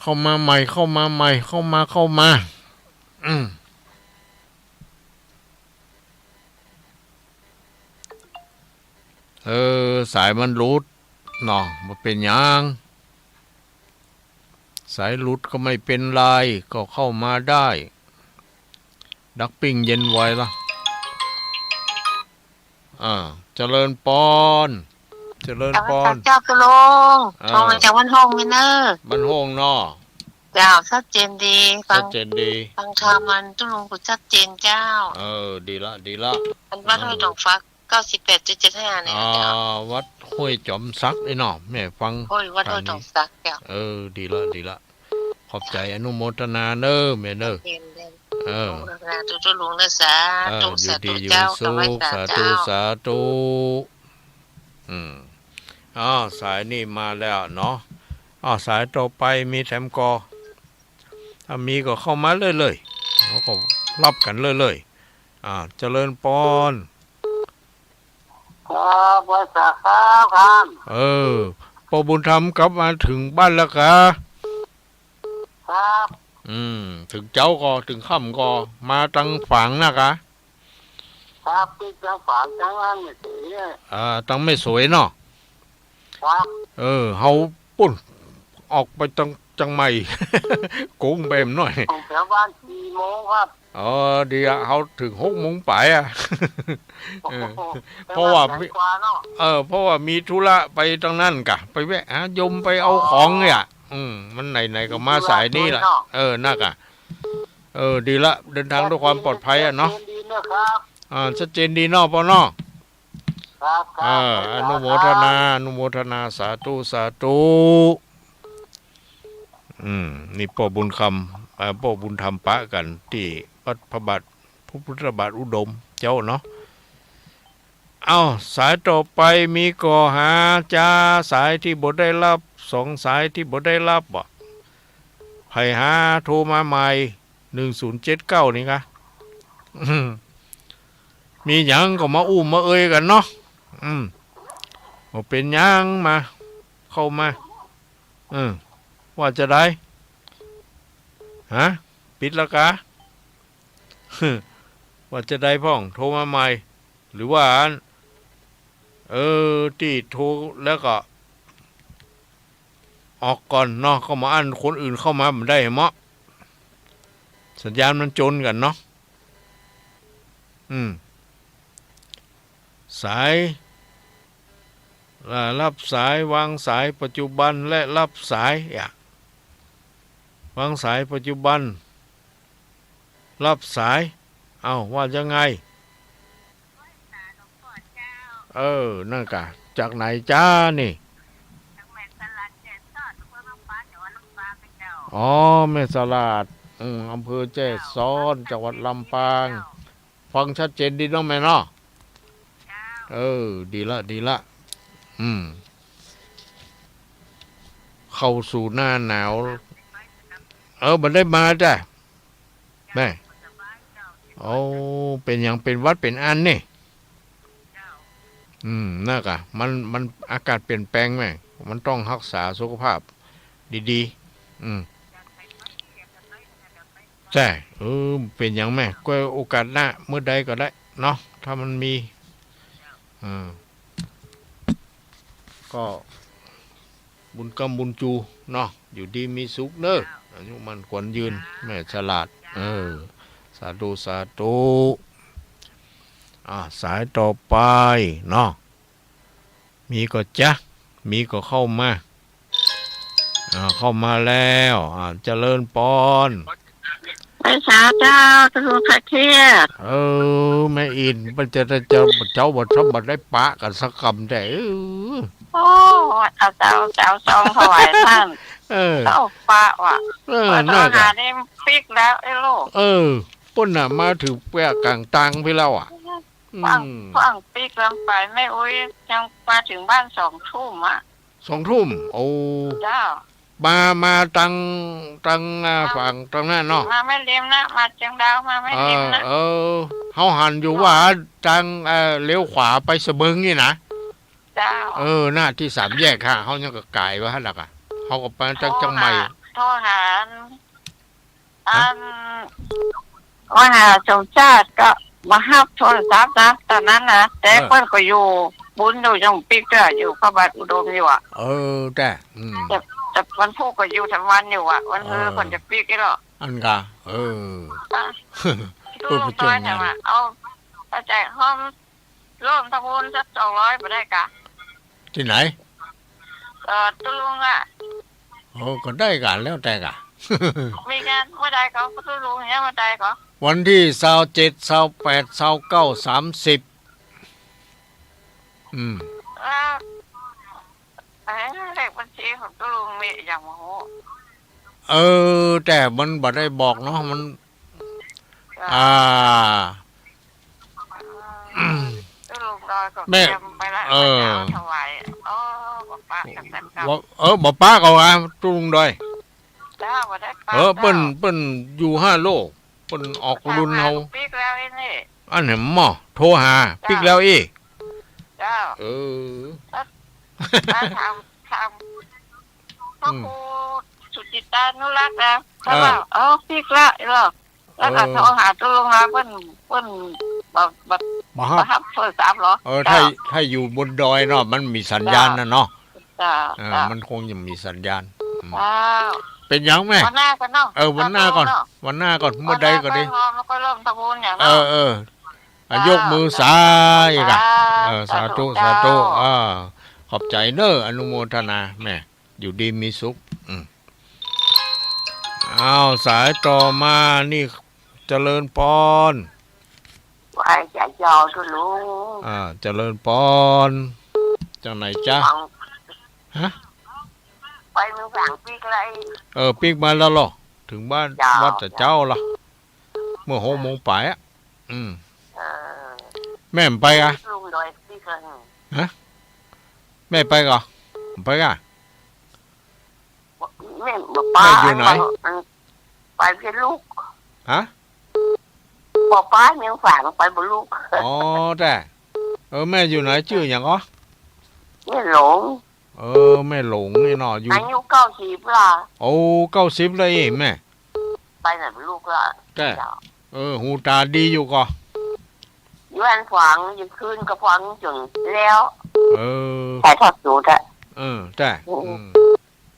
เข้ามาใหม่เข้ามาสายมันรุดเนาะมันเป็นหยังสายรุดก็ไม่เป็นไรก็เข้ามาได้ ดักปิ้งเย็นไว้ละเจริญปอนเจริญปอน เจ้าตุลงโทรมาจากวันห้องมิเนอร์ บ้านโฮงนอ เจ้าชัดเจนดีฟั ชั ง ดเจนดี ฟังทามันตุลงกูชัดเจนเจ้า ดีละดีละ มันบ้านห้วยดอกฟัก 98.75เนี่ยเจ้า วัดห้วยจอมซักไอ้หนอแม่ฟัง โอ้ยวัดห้วยดอกฟักเจ้า ดีละดีละขอบใจอนุโมทนาเน้อแม่เน้อ เย็นเลย เออ ตุตุลุงเด้อสา อ ธุ ยู่ สา ดี ธุ อยู่ เจ้า สุขสาธุ เจ้า สาธุสายนี่มาแล้วเนาะสายต่อไปมีแถมกอถ้ามีก็เข้ามาเลยแล้วก็รับกันเลยเจริญปอน ครับภาษาครับ ปอบุญธรรมกลับมาถึงบ้านแล้วกะ ครับ ถึงเจ้าก็ถึงค่ำก็มาตั้งฝังนะกะ ครับที่จังฝากจังอันนี่สิ ตั้งไม่สวยเนาะ ครับ เฮาปุ่นออกไปจังใหม่ โกงแบมหน่อย ผมแถวบ้าน4 โมงครับ ดีอะเฮาถึง6 โมงไปอะ โอ้โห เพราะว่า แสนกว่าเนาะ เพราะว่ามีธุระไปตรงนั้นกะ ไปแวะหายมไปเอาของเนี่ยมันไหนๆก็มาสายนี่ล่ะน่ากะดีละเดินทางด้วยความปลอดภัยอะเนาะ ดีนะครับ ชัดเจนดีเนาะปอเนาะ ครับครับ อนุโมทนาอนุโมทนาสาธุสาธุนี่พ่อบุญคำพ่อบุญธรรมปะกันที่วัดพระบาทพระพุทธบาทอุดมเจ้าเนาะสายต่อไปมีก่อหาจ้าสายที่บ่ได้รับ2 สายที่บ่ได้รับให้หาโทรมาใหม่1079นี่กะมีหยังก็มาอุ้มมาเอ่ยกันเนาะว่าเป็นหยังมาเข้ามาว่าจะได้ปิดแล้วกะ ว่าจะได้พ่องโทรมาใหม่หรือว่าที่โทรแล้วก็ออกก่อนเนาะเข้ามาอันคนอื่นเข้ามาไม่ได้เหมาะสัญญาณมันจนกันเนาะสายรับสายวางสายปัจจุบันและรับสายวางสายปัจจุบันรับสายว่ายังไงนั่นกะจากไหนจ้านี่แม่สลัดอำเภอแจ้ซ้อนจังหวัดลำปางฟังชัดเจนดีน้องแม่เนาะดีละดีละเข้าสู่หน้าหนาวมันได้มาจ้ะแม่เป็นอย่างเป็นวัดเป็นอันนี่น่ากะมันอากาศเปลี่ยนแปลงแม่มันต้องรักษาสุขภาพดีใช่เป็นอย่างแม่ก็โอกาสหน้าเมื่อใดก็ได้เนาะถ้ามันมีก็บุญกรรมบุญจูเนาะอยู่ดีมีสุขเน้ออายุมันควรยืนแม่ฉลาดสาธุสาธุสายต่อไปเนาะมีก็มีก็เข้ามาแล้วเจริญปอนไปสาเจ้าตุลุงพระเทียบแม่อินมันจะเจ้าบ่ชอบบ่ได้ปะกันสักคำแต่โอ้เอาเจ้าซองถวายท่านเจ้าปะว่ะน่าหาได้ปิกแล้วไอ้ลูกปุ่นน่ะมาถึงแปะกลางตังไปแล้วฟังปิกลงไปไม่อุ้ยยังมาถึงบ้าน2 ทุ่ม2 ทุ่มเจ้ามาตังฝั่งตรงนั้นเนาะมาไม่เลี้ยมนะมาเชียงดาวมาไม่เลี้ยมนะเฮาหันอยู่ว่าตังเลี้ยวขวาไปสะเบิงนี่นะเจ้าหน้าที่3 แยกค่ะเฮายังก็ไกลว่าหั่นล่ะกะเฮาก็ไปจังใหม่โทรหาว่าหาสมชาติก็มาฮับโทรศัพท์นะตอนนั้นนะแต่เพิ่นก็อยู่บุญอยู่จังปิกก็อยู่พระบาทอุดมอยู่แต่วันพุธก็อยู่ทั้งวันอยู่วันเพิ่นจะปิกอีหรออันกะตุ ตู้ลงต้อยแต่ว่าเอากระจายห้องร่วมทำบุญสัก200ไปได้กะ ที่ไหน ตู้ลุงอ่ะ โอ้ก็ได้กันแล้วแต่กะ มีงานเมื่อใดก็ตู้ลุงเนี้ยเมื่อใดก็ วันที่27 28 29 30แล้วเลขบัญชีของตู้ลุงมีอย่างโมโห แต่มันบ่ได้บอกเนาะมัน ตู้ลุงรอยก็เตรียมไปแล้วถวายป้ากันกันครับบ่ป้าก็ว่าตุงดอย แล้วบ่ได้ป้าเปิ้นอยู่5โลเปิ้นออกรุ่นเฮา ปีกแล้วนี่ อันนั้นหม้อโทรหาปิกแล้วอี เจ้าทำพ่อครูสุจิตานุรักษ์นะเขาว่าปีกละเหรอแล้วก็โทรหาตู้ลุงแล้วเปิ้นบ่ฮับโทรศัพท์เหรอถ้าอยู่บนดอยเนาะมันมีสัญญาณนะเนาะ มันคงยังมีสัญญาณเป็นยังแม่วันหน้ากันเนาะวันหน้าก่อนเมื่อใดก็ได้แล้วก็เริ่มทำบุญอย่างนั้นยกมือสายกะสาธุขอบใจเนออนุโมทนาแม่อยู่ดีมีสุขสายต่อมานี่เจริญพรไหว้จะยอทุลุงเจริญพรจากไหนจ๊ะฮะไปเมืองฝางปีกอะไรปีกมาแล้วหรอถึงบ้านวัดแต่เจ้าล่ะเมื่อ6 โมงไปแม่ไปอ่ะฮะแม่ไปก่อนไปก่ะแม่อยู่ไหนไปเป็นลูกฮะบอกป้าเมืองฝางไปเป็นลูกแต่แม่อยู่ไหนชื่ออย่างอ๋อแม่หลงแม่หลงนี่เนาะอยู่อายุ90ล่ะ90เลยแม่ไปไหนเป็นลูกล่ะแต่หูตาดีอยู่ก่ออยู่อันฝังอยู่คืนก็ฝังจนแล้วแต่ทอดสูตรแต่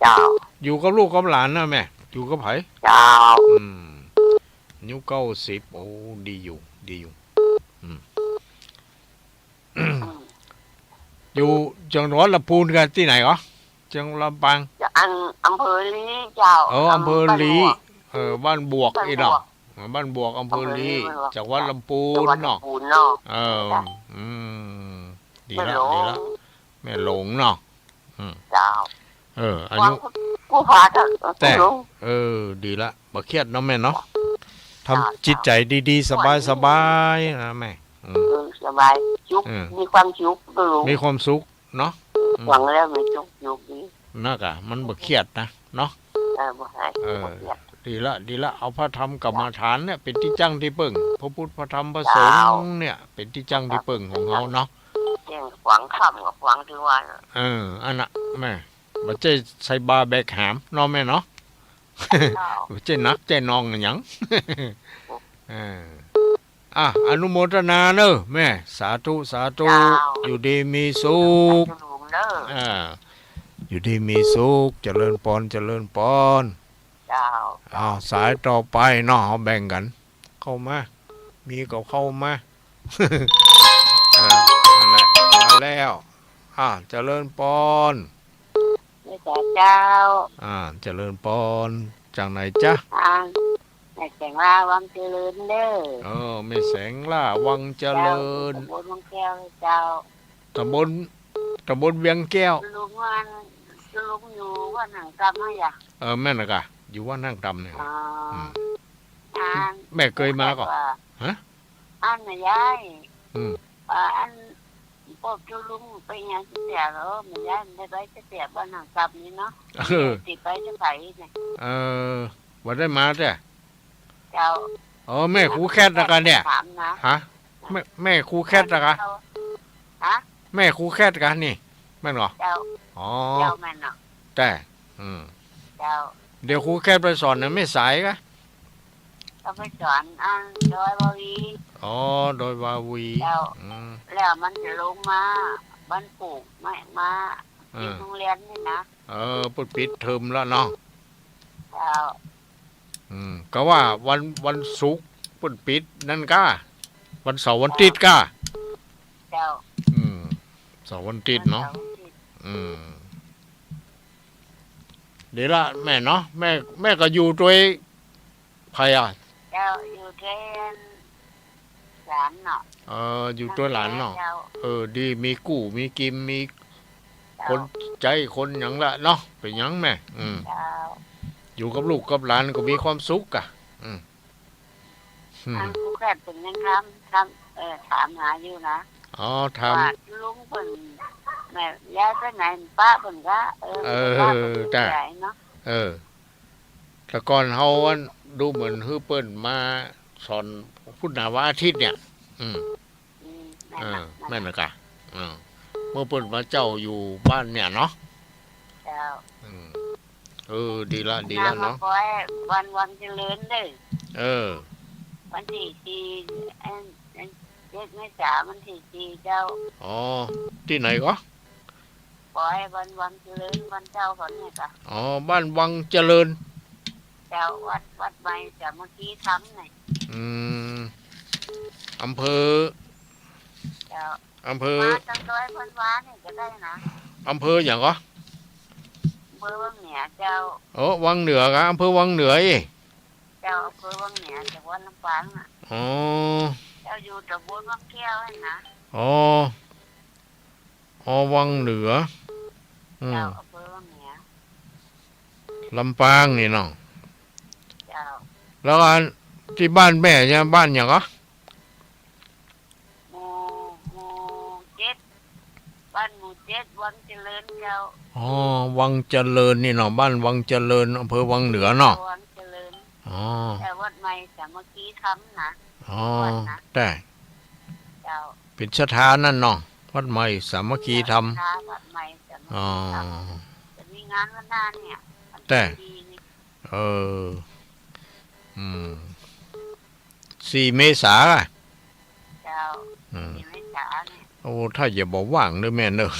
เจ้าอยู่กับลูกกับหลานนะแม่อยู่กับไผเจ้าอายุ90ดีอยู่อยู่จังหวัดลำพูนกันที่ไหนอ๋อจังลำปางอำเภอลีเจ้าอำเภอลีบ้านบวกอีเนาะบ้านบวกอำเภอลีจังหวัดลำพูนเนาะดีละแม่หลงเนาะเจ้าอายุกูพาแต่ดีละบ่เครียดเนาะแม่เนาะทำจิตใจดีๆสบายๆนะแม่สบายจุกมีความสุขมีความสุขเนาะหวังแล้วมีจุกอยู่ดีน่ากะมันบ่เครียดนะเนาะดีละเอาพระธรรมกรรมฐานเนี่ยเป็นที่จังที่ปึ้งพระพุทธพระธรรมพระสงฆ์เนี่ยเป็นที่จังที่ปึ้งของเฮาเนาะหวังค่ำกับหวังถึงวันอันน่ะแม่บ่ใช่ใส่บาแบกหามเนาะแม่เนาะบ่ใช่นักใจนองหยังอนุโมทนาเนอะแม่สาธุอยู่ดีมีสุขอยู่ดีมีสุขเจริญพรสายต่อไปเนาะแบ่งกันเข้ามามีก็เข้ามานั่นแหละมาแล้วเจริญพรเจ้าเจริญพรจากไหนจ๊ะแม่แสงล่าวังเจริญเด้อแม่แสงล่าวังเจริญตำบลวังแก้วเจ้าตำบลเวียงแก้วลุงอยู่ว่าหนังกำไม่อยากแม่น่ะกะอยู่ว่านั่งดำเนี่ยแม่เคยมาก่อนฮะอันน่ะยายอันพวกจูลุงไปยังเสียแล้วมันยายได้ไปเสียบ้านหนังกำนี่เนาะติดไปจะไปเนี่ยวันได้มาจ้ะเจ้าแม่ครูแคทนะกันเนี่ยฮะแม่ครูแคทนะกันแม่ครูแคทกันนี่แม่นเหรอเจ้าแม่นเนาะแต่เจ้าเดี๋ยวครูแคทไปสอนนะไม่สายกะก็ไปสอนโดยบาวีโดยบาวีแล้วมันจะลงมาบ้านปลูกไม่มาที่โรงเรียนนี่นะปุ๊บปิดเทอมแล้วเนาะเจ้าก็ว่าวันศุกร์ เปิ้นปิดนั่นก้าวันเสาร์วันอาทิตย์ก้า เจ้า เสาร์วันอาทิตย์เนาะเดี๋ยวละแม่เนาะแม่ก็อยู่ด้วยใครอ่ะ เจ้าอยู่ที่ศาลเนาะ อยู่ด้วยหลานเนาะ จ้ ดีมีกู้มีกิมมีคนใจคนหยังละเนาะเป็นหยังแม่เจ้า อยู่กับลูกกับหลานก็มีความสุขอ่ะทางผู้แพทย์เป็นยังทำถามหาอยู่นะ อ๋อท ว่าลุงเพิ่นแม่ย้ายไปไหนป้าเพิ่นก็ป้าเพิ่นใหญ่เนาะ ำแต่ก่อนเฮาอันดูเหมือนฮือเปิ้นมาสอนพุทธนาวาอาทิตย์เนี่ยแม่นน่ะกะเมื่อเปิ้นมาเจ้าอยู่บ้านเนี่ยเนาะ เจ้า ดีละเนาะ ขอให้วันเจริญเด้อวันที่4เมษายนวันที่4เจ้า อ๋อที่ไหนก็ ขอให้วันเจริญวันเจ้าก่อนนี่ค่ะ อ๋อบ้านวังเจริญ เจ้าวัดใหม่จะเมื่อกี้ทำนี่ อำเภอ เจ้า อำเภอ มาจังดอยพันวานี่ก็ได้นะ อำเภออย่างก็ อำเภอวังเหนือเจ้า วังเหนือกะอำเภอวังเหนืออี เจ้าอำเภอวังเหนือจังหวัดลำปางน่ะ อ๋อ เจ้าอยู่ตำบลวังแก้วให้นะ วังเหนือเจ้าอำเภอวังเหนือ ลำปางนี่เนาะ เจ้า แล้วอันที่บ้านแม่เนี่ยบ้านอย่างก็ หมู่7บ้านหมู่7วังเจริญเจ้า วังเจริญนี่เนาะบ้านวังเจริญอำเภอวังเหนือเนาะ วังเจริญ อ๋อ แต่วัดใหม่จะเมื่อกี้ทำนะ แต่ เจ้า เป็นสถานนั่นเนาะวัดใหม่สามัคคีธรรม วัดใหม่จะเมื่อกี้ทำจะมีงานวันหน้าเนี่ย แต่4 เมษายน เจ้า4 เมษายนเนี่ย โอ้ถ้าอย่าบอกว่างเด้อแม่เนอะ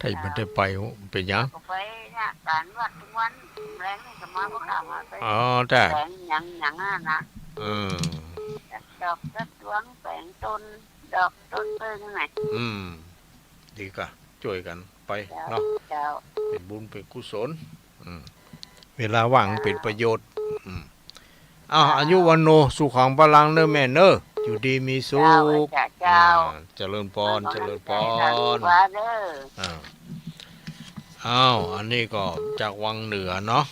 ถ้าไม่ได้ไปเป็นหยัง ก็ไปเนี่ยการวัดทุกวันแรงนี่ก็มาบ่ข้ามาไป แต่ แรงหยังนะดอกกระดวงแปลงต้นดอกต้นเปิ้งไหน ดีกะช่วยกันไป เจ้า เนาะ เจ้า เป็นบุญเป็นกุศลเวลาว่างเป็นประโยชน์อายุวันโนสุขังพลังเนอะแม่เนอะอยู่ดีมีสุ เจ้า ขเจริญพรเจริญพร ว่าเด้อ อันนี้ก็จากวังเหนือเนาะ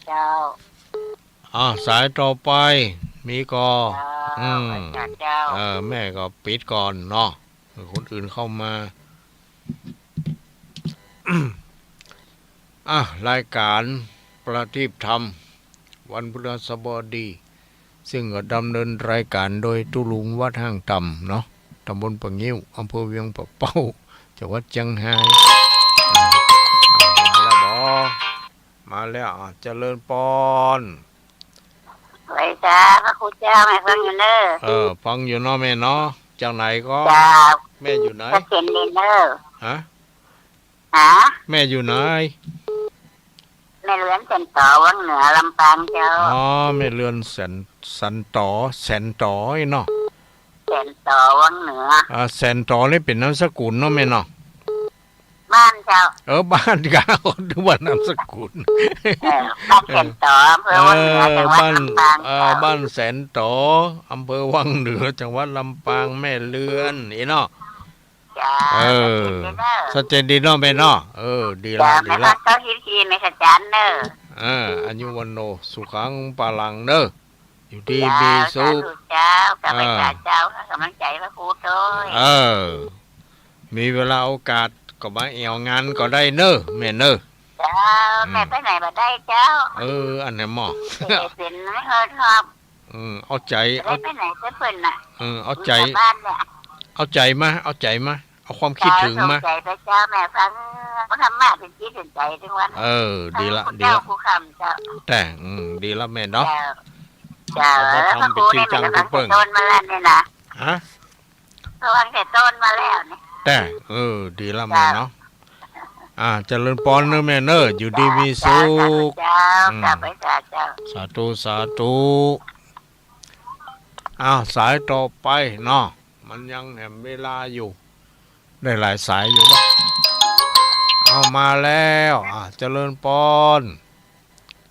เจ้า สายต่อไปมีก็ เจ้า แม่ก็ปิดก่อนเนาะคนอื่นเข้ามา รายการประทีปธรรมวันพฤหัสบดีซึ่งก็ดำเนินรายการโดยตุลุงวัดห้างต่ำเนาะตำบลปะงิ้วอำเภอเวียงปะเป้าจังหวัดเชียงรายมาแล้วเจริญปอน ไว้จ้าพระครูเจ้าแม่ฟังอยู่เด้อ ฟังอยู่เนาะแม่เนาะจากไหนก็ จ้า แม่อยู่ไหน จะเขียนเดนเด้อ ฮะ ฮะ แม่อยู่ไหน แม่เลื้อนเป็นต่อวังเหนือลำปางเจ้า แม่เรือนสันต่อไอ้เนาะ เป็นต่อวังเหนือ แสนต่อนี่เป็นนามสกุลเนาะแม่เนาะ บ้านเจ้า บ้านกาดูว่านามสกุล บ้านเป็นต่ออำเภอวังเหนือจังหวัดลำปางเจ้า บ้านแสนต่ออำเภอวังเหนือจังหวัดลำปางแม่เรือนนี่เนาะ จ้าชัดเจนดีเนาะแม่เนาะดีละดี แม่ ละ ฟังเจ้าทีไม่ขจันเด้อ อายุวันโนสุขังปาลังเด้ออยู่ดีมี สุ สุ ขเจ้ากำลังใจเจ้ากำลังใจพระครูด้วย มีเวลาโอกาสก็มาเอวงานก็ได้เนอะแม่เนอะ เจ้าแม่ไปไหนมาได้เจ้า อันไหนหมอ เป็นไม่เคยครับ เอาใจ ไปไหนจะเปิ่นน่ะ เอาใจ บ้านเนี่ย เอาใจมาเอาความคิดถึงมา ใจพระเจ้าแม่ฟังพระธรรมะเป็นจิตเป็นใจทุกวัน ดีละ เจ้าผู้คำเจ้า แต่ดีละแม่เนาะ เจ้าแล้วพระครูเนี่ยมันกำลังจะต้นมาแล้วเนี่ยนะ ฮะ กำลังจะต้นมาแล้วเนี่ย แต่ดีละแม่เนาะเจริญพรเนอะแม่เนอะอยู่ดีมีสุข เจ้าไปเจ้า สาธุ อ้าวสายต่อไปเนาะมันยังแหมเวลาอยู่ได้หลายสายอยู่ปะเอามาแล้วเจริญปอน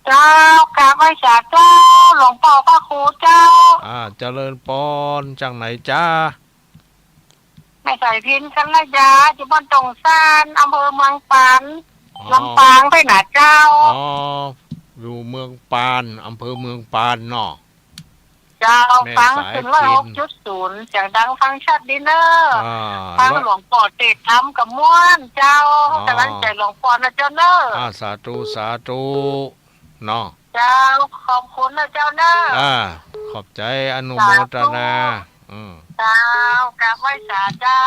เจ้ากราบไหว้สาเจ้าหลวงพ่อพระครูเจ้า เจริญปอนจากไหนจ้า ไม่ใส่พินกันละยาอยู่บ้านตรงซานอำเภอเมืองปานลำปางไปหนาเจ้าอยู่เมืองปานอำเภอเมืองปานเนาะ เจ้าฟังถึง106.0เสียงดังฟังชัดดีเนอร์ฟังหลวงพ่อเตศทำกับม้วนเจ้ากำลังใจหลวงพ่อนะเจ้าเนอร์สาธุสาธุเนาะเจ้าขอบคุณนะเจ้าเนอร์ขอบใจอนุโมทนาเจ้ากราบไหว้สาเจ้า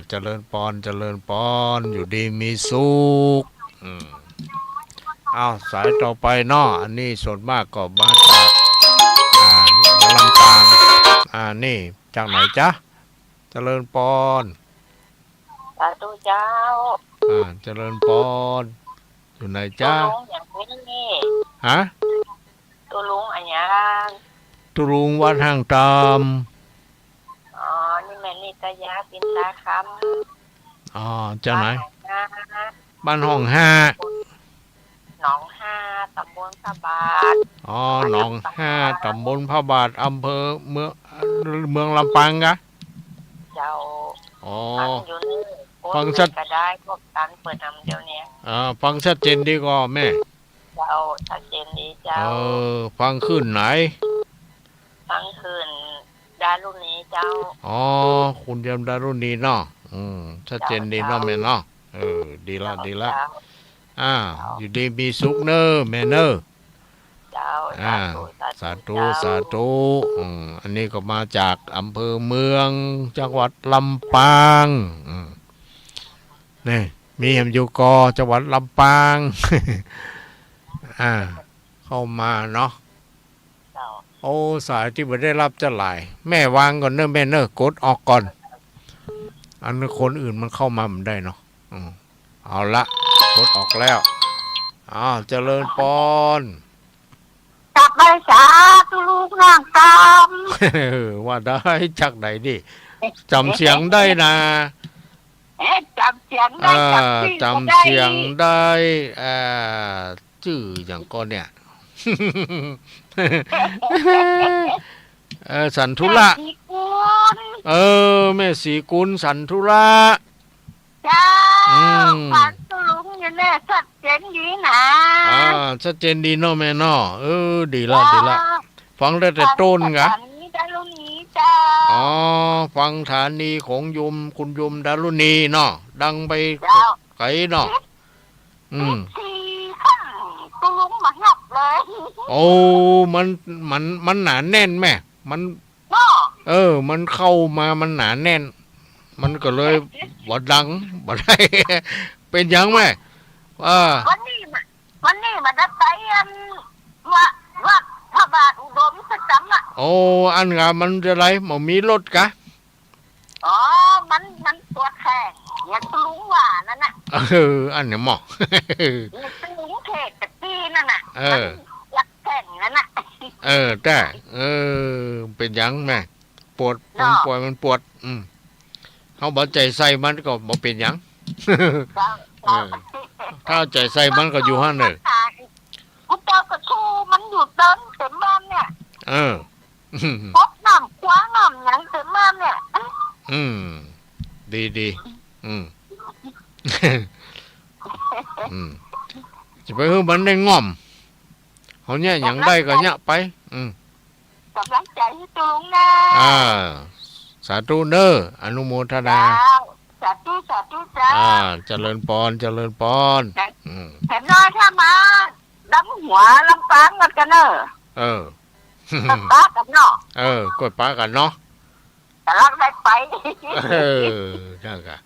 เจริญปอนเจริญปอนอยู่ดีมีสุขสายต่อไปเนาะอันนี้ส่วนมากก็มาจากลำปางนี่จากไหนจ๊ะเจริญปอนสาธุเจ้าเจริญปอนอยู่ไหนจ๊ะตัวลุงอย่างนี้ฮะตัวลุงอันยังตัวลุงวัดห่างตามนี่แม่นิตยาปินตาคำจากไหนบ้านห้องห้าหนองห้าตำบลพระบาทหนองห้าตำบลพระบาทอำเภอเมืองลำปางกะเจ้าอยู่นี่ฟังชัดก็ได้พวกการเปิดนำเดี๋ยวนี้ฟังชัดเจนดีกว่าแม่เจ้าชัดเจนดีเจ้าฟังขึ้นไหนฟังขึ้นดารุณีเจ้าคุณยมดารุณีเนาะชัดเจนดีเนาะแม่เนาะดีละดีละอยู่ดีมีสุขเนอแม่เนอสาธุสาธุอันนี้ก็มาจากอำเภอเมืองจังหวัดลำปางนี่มีแหมอยู่กอจังหวัดลำปางเข้ามาเนาะสายที่ไม่ได้รับจะหลายแม่วางก่อนเนอะแม่เนอะกดออกก่อนอันนี้คนอื่นมันเข้ามามันได้เนาะเอาละกดออกแล้วเจริญปอนกลับไปสาธุลูกนางตามว่าได้จากไหนดิจำเสียงได้นะจำเสียงได้จำเสียงได้ชื่ออย่างก่อนเนี่ยสันทุระแม่สีกุลสันทุระจ้าฟังตุลุงอยู่แน่ชัดเจนดีนะชัดเจนดีเนาะแม่เนาะดีละดีละฟังได้แต่ต้นกะฟังฐานีของยมคุณยมดารุณีเนาะดังไปไกลเนาะตุลุงมาหับเลยมันหนาแน่นแม่มันมันเข้ามามันหนาแน่นมันก็เลยบ่ดังบ่ได้เป็นยังไหมวันนี้มันได้ไปวัดพระบาทอุดมประจำอันงามันจะไรมันมีรถกะมันตัวแข็งอย่าตุลุงว่านั่นน่ะอันนี้หมอตุลุงเทศตะกี้นั่นน่ะยักแข็งนั่นน่ะแต่เป็นยังแม่ปวดมันปวดมันปวดเขาบอกใจใส่มันก็บอกเป็นยังถ้าใจใส่มันก็อยู่ห้างเลยกูเจ้ากระชูมันอยู่เดินเต็มบ้านเนี่ยพบน้ำคว้าน้ำยังเต็มบ้านเนี่ยดีจะไปเฮือมันได้ง่อมเขาเนี่ยอย่างได้ก็เนี่ยไปกำลังใจให้ตุงนะสาธุเนออนุโมทนาสาธุจ้าเจริญปอนเจริญปอนเห็นน้อยถ้ามาดำหัวลำปางกันเนอะป้ากันเนาะกดป้ากันเนาะแต่รักได้ไปนั่นกะ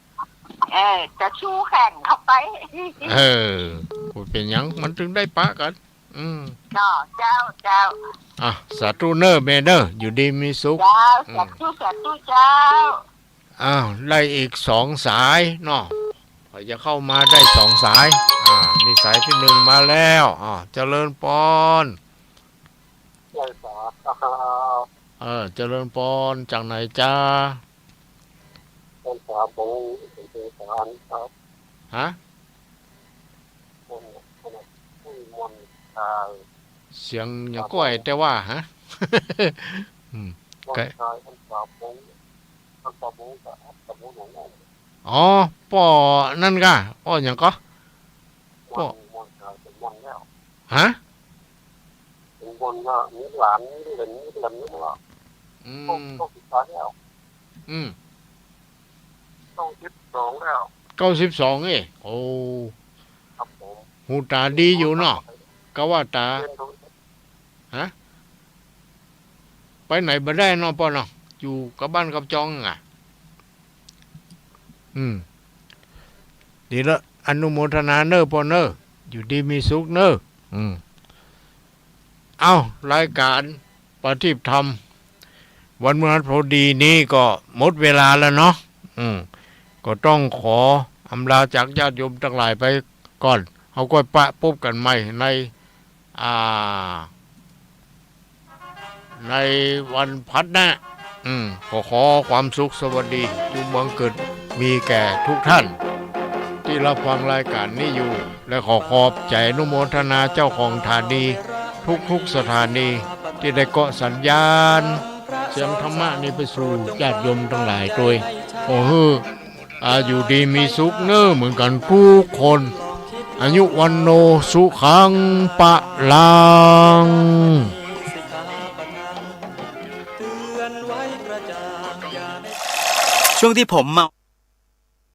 จะชูแข่งเข้าไปเป็นยังมันถึงได้ป้ากันเจ้าสาธุเนอเมเนออยู่ดีมีสุขสาธุเจ้าได้อีก2 สายเนาะจะเข้ามาได้2 สายนี่สายที่1มาแล้วเจริญปอน เจริญพรจากไหนจ้า เป็นสาบูเป็นสารครับ ฮะ เป็นผู้มนตา เสียงอย่างก้อยแต่ว่าฮะ มนตาเป็นสาบูเป็นสาบูกับสาบูหลง อ๋อป่อนั่นกะป่ออย่างก็ มนตาเป็นมนแล้ว ฮะ เป็นมนก็มีหลานมีเหลนมีเหลนนี่หรอ อื ต้อง ม ศึกษาแล้ว อืม ต้องคิดสองแล้ว 92เอ้โอ้ ครับผม หูตาดีอยู่เนาะก็ว่าตา เรียนรู้ ไปไหนบ่ได้เนาะป่อเนาะอยู่กับบ้านกับจองอ่ะดีละอนุโมทนาเนอป่อเนออยู่ดีมีสุขเนอเอารายการปฏิบัติธรรมวันพฤหัสบดีนี้ก็หมดเวลาแล้วเนาะก็ต้องขออำลาจากญาติโยมทั้งหลายไปก่อนเอาก็ปะพบกันใหม่ในวันพัดนะขอความสุขสวัสดีอยู่เมืองเกิดมีแก่ทุกท่านที่รับฟังรายการนี้อยู่และขอบใจอนุโมทนาเจ้าของสถานีทุกสถานีที่ได้เกาะสัญญาณเสียงธรรมะนี้ไปสู่ญาติโยมทั้งหลายโดยขอให้อยู่ดีมีสุขเน้อเหมือนกันทุกคนอายุวันโนสุขังปะลัง สิกขาปะทังเตือนไว้กระจ่างอย่า ช่วงที่ผมเมา